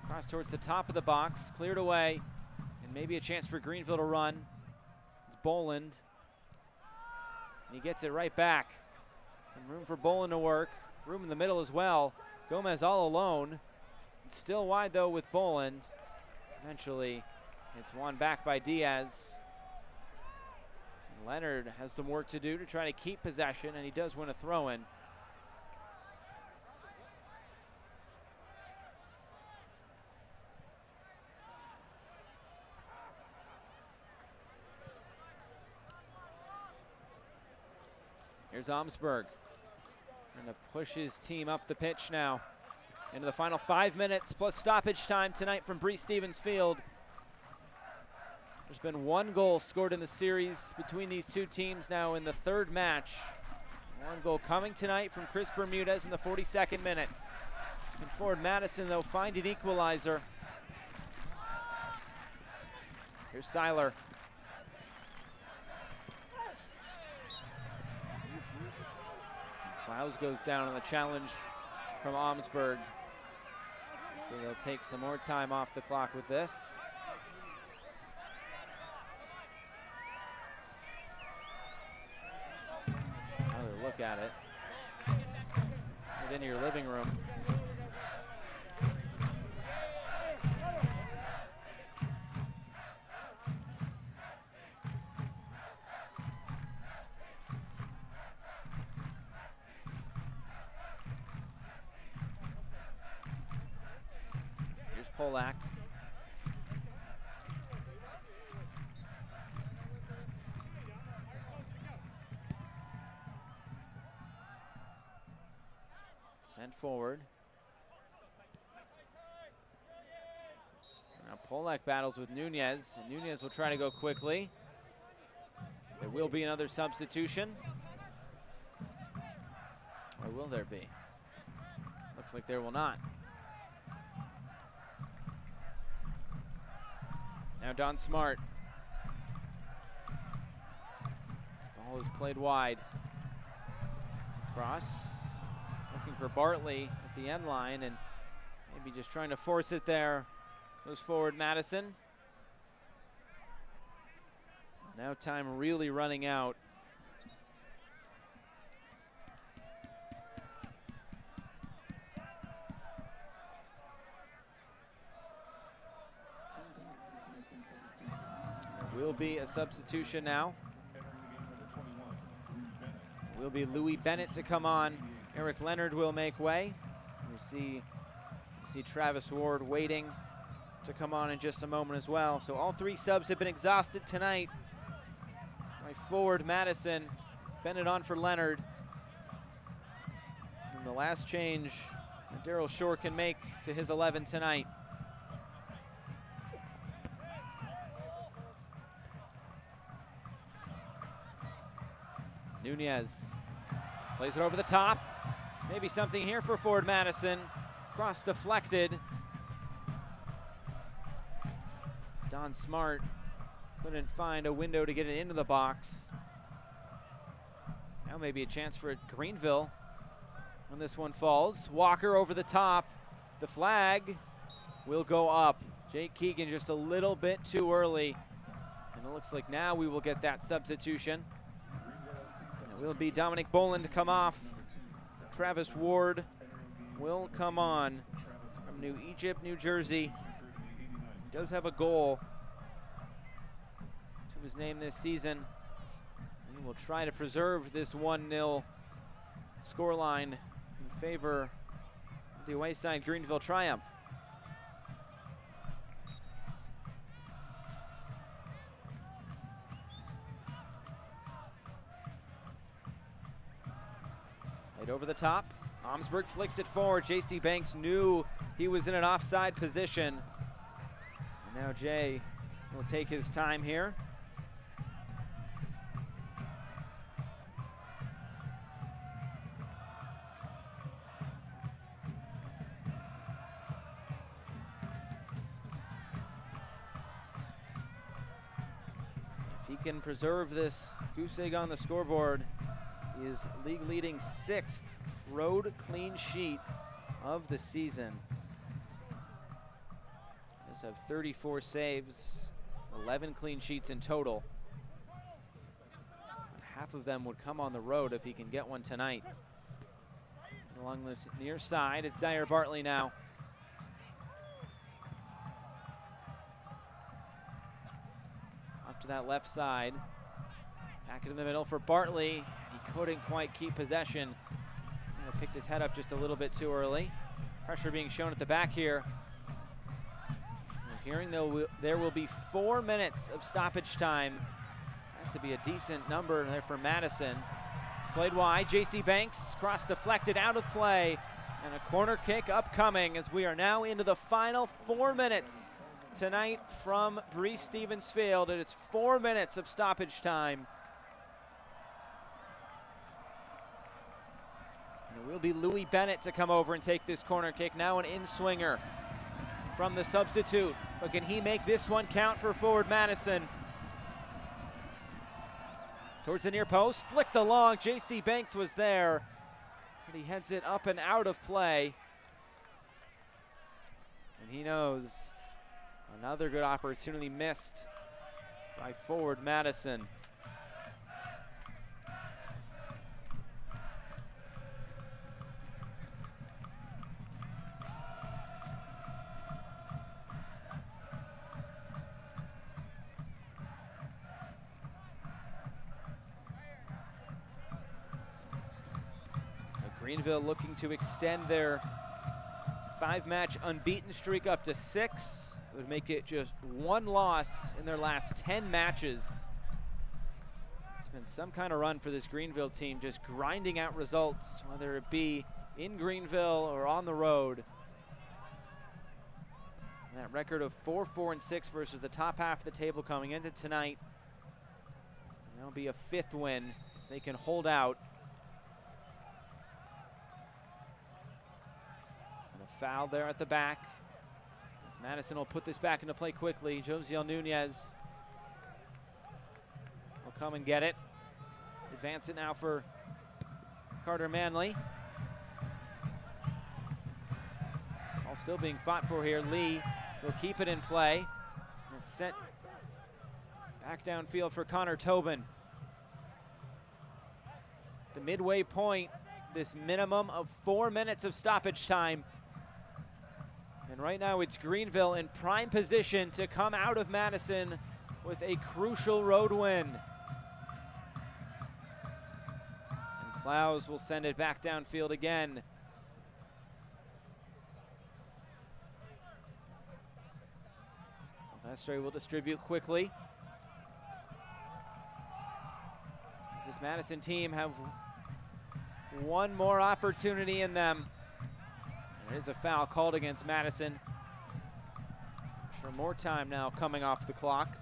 Cross towards the top of the box, cleared away, and maybe a chance for Greenville to run. It's Boland. And he gets it right back. Some room for Boland to work. Room in the middle as well. Gomez all alone. It's still wide though with Boland. Eventually it's won back by Diaz. And Leonard has some work to do to try to keep possession, and he does win a throw-in. Here's Omsberg. Trying to push his team up the pitch now. Into the final 5 minutes plus stoppage time tonight from Bree Stevens Field. There's been 1 goal scored in the series between these 2 teams now in the 3rd match. 1 goal coming tonight from Chris Bermudez in the 42nd minute. And forward Madison, though, find an equalizer. Here's Seiler. Klaus goes down on the challenge from Omsberg. So they'll take some more time off the clock with this. Another look at it. Get into your living room. Polak. Sent forward. Now Polak battles with Nunez, and Nunez will try to go quickly. There will be another substitution. Or will there be? Looks like there will not. Now Don Smart. Ball is played wide. Cross. Looking for Bartley at the end line, and maybe just trying to force it there. Goes forward Madison. Now time really running out. Will be a substitution now. Will be Louis Bennett to come on. Eric Leonard will make way. You see Travis Ward waiting to come on in just a moment as well. So all 3 subs have been exhausted tonight. Right forward Madison. It's Bennett on for Leonard. And the last change that Daryl Shore can make to his 11 tonight. Nunez plays it over the top. Maybe something here for forward Madison. Cross deflected. Don Smart couldn't find a window to get it into the box. Now maybe a chance for Greenville when this one falls. Walker over the top. The flag will go up. Jake Keegan just a little bit too early. And it looks like now we will get that substitution. It will be Dominic Boland to come off. Travis Ward will come on from New Egypt, New Jersey. He does have a goal to his name this season. And will try to preserve this 1-0 scoreline in favor of the away side Greenville Triumph. Played over the top. Omsberg flicks it forward. J.C. Banks knew he was in an offside position. And now Jay will take his time here. If he can preserve this goose egg on the scoreboard, he is league leading 6th road clean sheet of the season. Does have 34 saves, 11 clean sheets in total. Half of them would come on the road if he can get one tonight. And along this near side, it's Zaire Bartley now. Up to that left side. Back it in the middle for Bartley. He couldn't quite keep possession. Picked his head up just a little bit too early. Pressure being shown at the back here. We're hearing there will be 4 minutes of stoppage time. Has to be a decent number there for Madison. It's played wide. J.C. Banks cross deflected out of play. And a corner kick upcoming as we are now into the final 4 minutes tonight from Breese Stevens Field. And it's 4 minutes of stoppage time. It will be Louis Bennett to come over and take this corner kick. Now an in-swinger from the substitute. But can he make this one count for forward Madison? Towards the near post, flicked along. J.C. Banks was there. But he heads it up and out of play. And he knows another good opportunity missed by forward Madison. Greenville looking to extend their 5-match unbeaten streak up to 6. It would make it just 1 loss in their last 10 matches. It's been some kind of run for this Greenville team, just grinding out results, whether it be in Greenville or on the road. And that record of 4-4-6 versus the top half of the table coming into tonight. And that'll be a 5th win if they can hold out. Foul there at the back. As Madison will put this back into play quickly. Josiel Nunez will come and get it. Advance it now for Carter Manley. All still being fought for here. Lee will keep it in play. And it's sent back downfield for Connor Tobin. The midway point, this minimum of 4 minutes of stoppage time. And right now it's Greenville in prime position to come out of Madison with a crucial road win. And Clowes will send it back downfield again. Silvestre will distribute quickly. Does this Madison team have one more opportunity in them? There is a foul called against Madison. I'm sure more time now coming off the clock.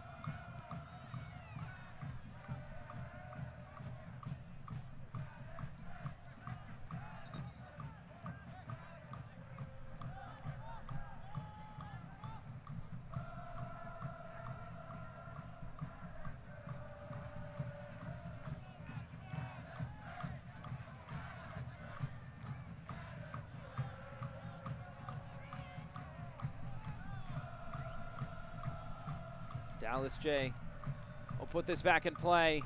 Dallas J will put this back in play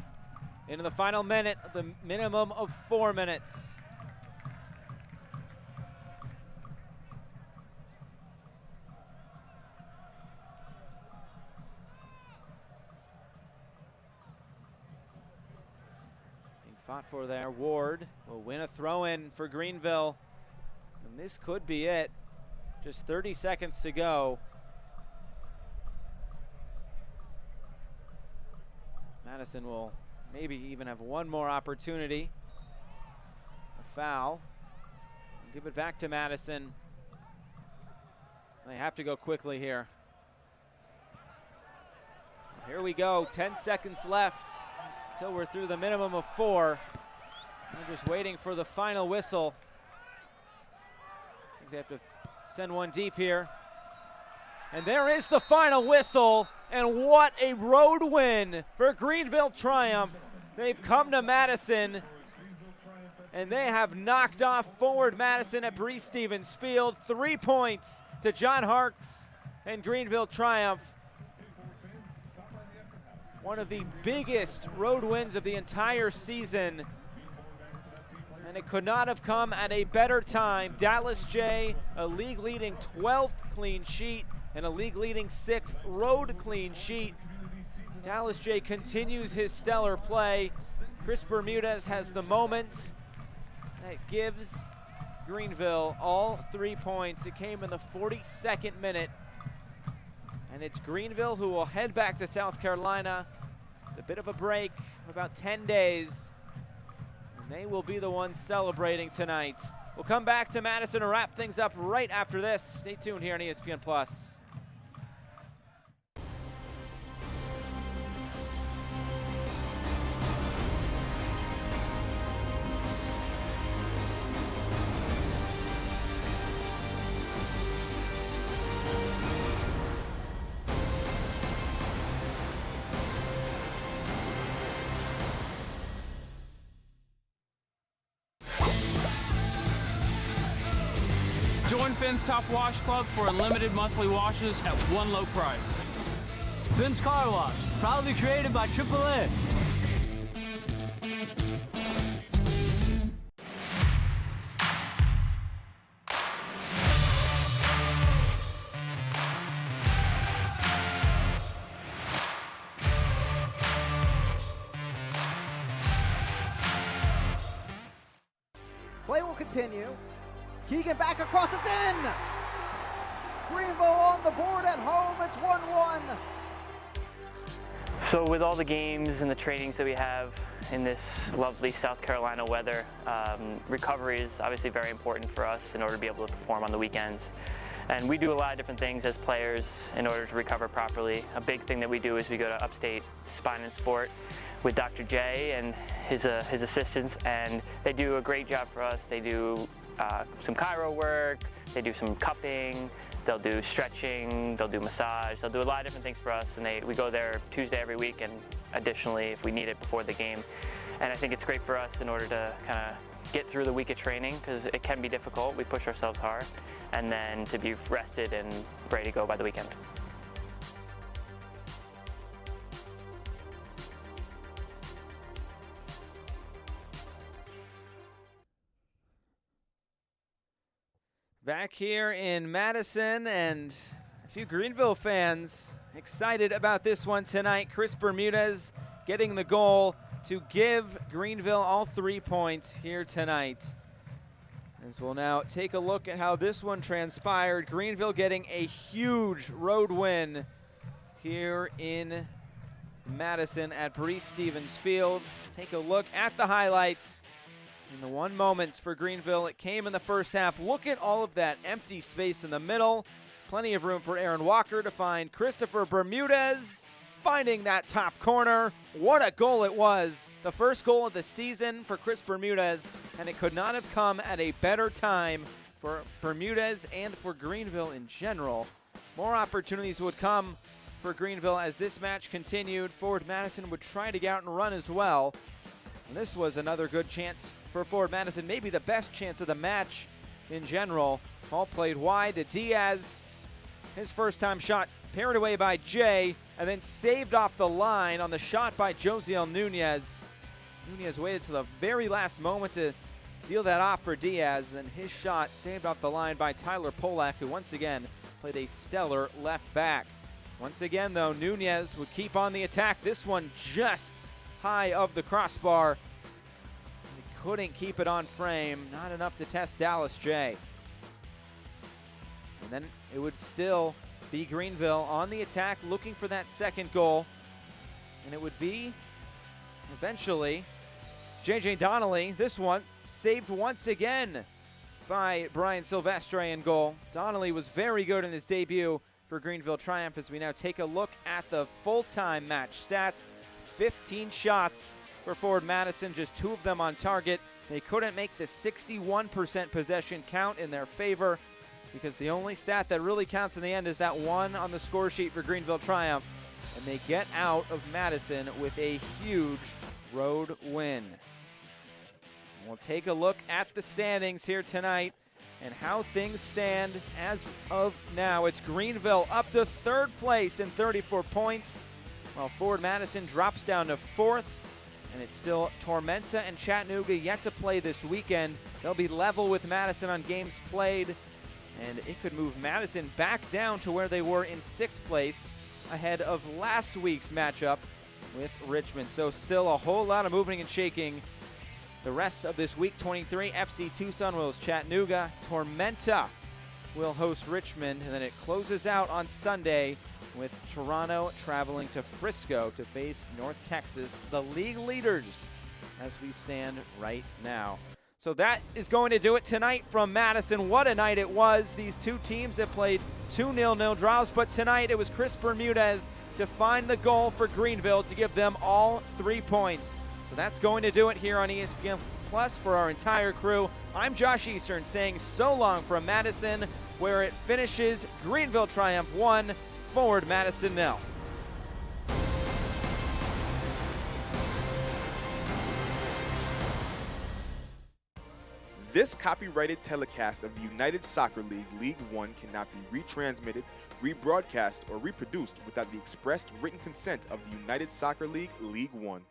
into the final minute of the minimum of 4 minutes. Being fought for there. Ward will win a throw-in for Greenville. And this could be it. Just 30 seconds to go. Madison will maybe even have one more opportunity. A foul. Give it back to Madison. They have to go quickly here. Here we go, 10 seconds left until we're through the minimum of 4. We're just waiting for the final whistle. I think they have to send one deep here. And there is the final whistle, and what a road win for Greenville Triumph. They've come to Madison, and they have knocked off Forward Madison at Bree Stevens Field. 3 points to John Harkes and Greenville Triumph. One of the biggest road wins of the entire season, and it could not have come at a better time. Dallas J, a league-leading 12th clean sheet, and a league-leading 6th road clean sheet. Dallas J continues his stellar play. Chris Bermudez has the moment that gives Greenville all 3 points. It came in the 42nd minute. And it's Greenville who will head back to South Carolina. A bit of a break, about 10 days. And they will be the ones celebrating tonight. We'll come back to Madison and wrap things up right after this. Stay tuned here on ESPN+. Join Finn's Top Wash Club for unlimited monthly washes at one low price. Finn's Car Wash, proudly created by AAA. Play will continue. Keegan back across, it's in! Greenville on the board at home, it's 1-1. So with all the games and the trainings that we have in this lovely South Carolina weather, recovery is obviously very important for us in order to be able to perform on the weekends. And we do a lot of different things as players in order to recover properly. A big thing that we do is we go to Upstate Spine and Sport with Dr. J and his assistants, and they do a great job for us. They do some chiro work, they do some cupping, they'll do stretching, they'll do massage, they'll do a lot of different things for us, and we go there Tuesday every week, and additionally if we need it before the game. And I think it's great for us in order to kind of get through the week of training, because it can be difficult, we push ourselves hard, and then to be rested and ready to go by the weekend. Back here in Madison, and a few Greenville fans excited about this one tonight. Chris Bermudez getting the goal to give Greenville all 3 points here tonight. As we'll now take a look at how this one transpired. Greenville getting a huge road win here in Madison at Bree Stevens Field. Take a look at the highlights. In the 1 moment for Greenville, it came in the first half. Look at all of that empty space in the middle. Plenty of room for Aaron Walker to find Christopher Bermudez, finding that top corner. What a goal it was. The first goal of the season for Chris Bermudez, and it could not have come at a better time for Bermudez and for Greenville in general. More opportunities would come for Greenville as this match continued. Forward Madison would try to get out and run as well. And this was another good chance for Forward Madison, maybe the best chance of the match in general. Ball played wide to Diaz. His first time shot parried away by Jay and then saved off the line on the shot by Josiel Nunez. Nunez waited to the very last moment to deal that off for Diaz, and then his shot saved off the line by Tyler Polak, who once again played a stellar left back. Once again, though, Nunez would keep on the attack. This one just high of the crossbar. He couldn't keep it on frame. Not enough to test Dallas J. And then it would still be Greenville on the attack, looking for that second goal. And it would be, eventually, J.J. Donnelly. This one saved once again by Brian Silvestre in goal. Donnelly was very good in his debut for Greenville Triumph as we now take a look at the full-time match stats. 15 shots for Forward Madison, just 2 of them on target. They couldn't make the 61% possession count in their favor because the only stat that really counts in the end is that one on the score sheet for Greenville Triumph. And they get out of Madison with a huge road win. And we'll take a look at the standings here tonight and how things stand as of now. It's Greenville up to 3rd place in 34 points, while Forward Madison drops down to 4th. And it's still Tormenta and Chattanooga yet to play this weekend. They'll be level with Madison on games played, and it could move Madison back down to where they were in 6th place ahead of last week's matchup with Richmond. So still a whole lot of moving and shaking. The rest of this week 23, FC Tucson will host Chattanooga. Tormenta will host Richmond, and then it closes out on Sunday with Toronto traveling to Frisco to face North Texas, the league leaders as we stand right now. So that is going to do it tonight from Madison. What a night it was. These two teams have played 2 0-0 draws, but tonight it was Chris Bermudez to find the goal for Greenville to give them all 3 points. So that's going to do it here on ESPN Plus for our entire crew. I'm Josh Eastern saying so long from Madison, where it finishes Greenville Triumph 1, Forward Madison 0. This copyrighted telecast of the United Soccer League League One cannot be retransmitted, rebroadcast, or reproduced without the expressed written consent of the United Soccer League League One.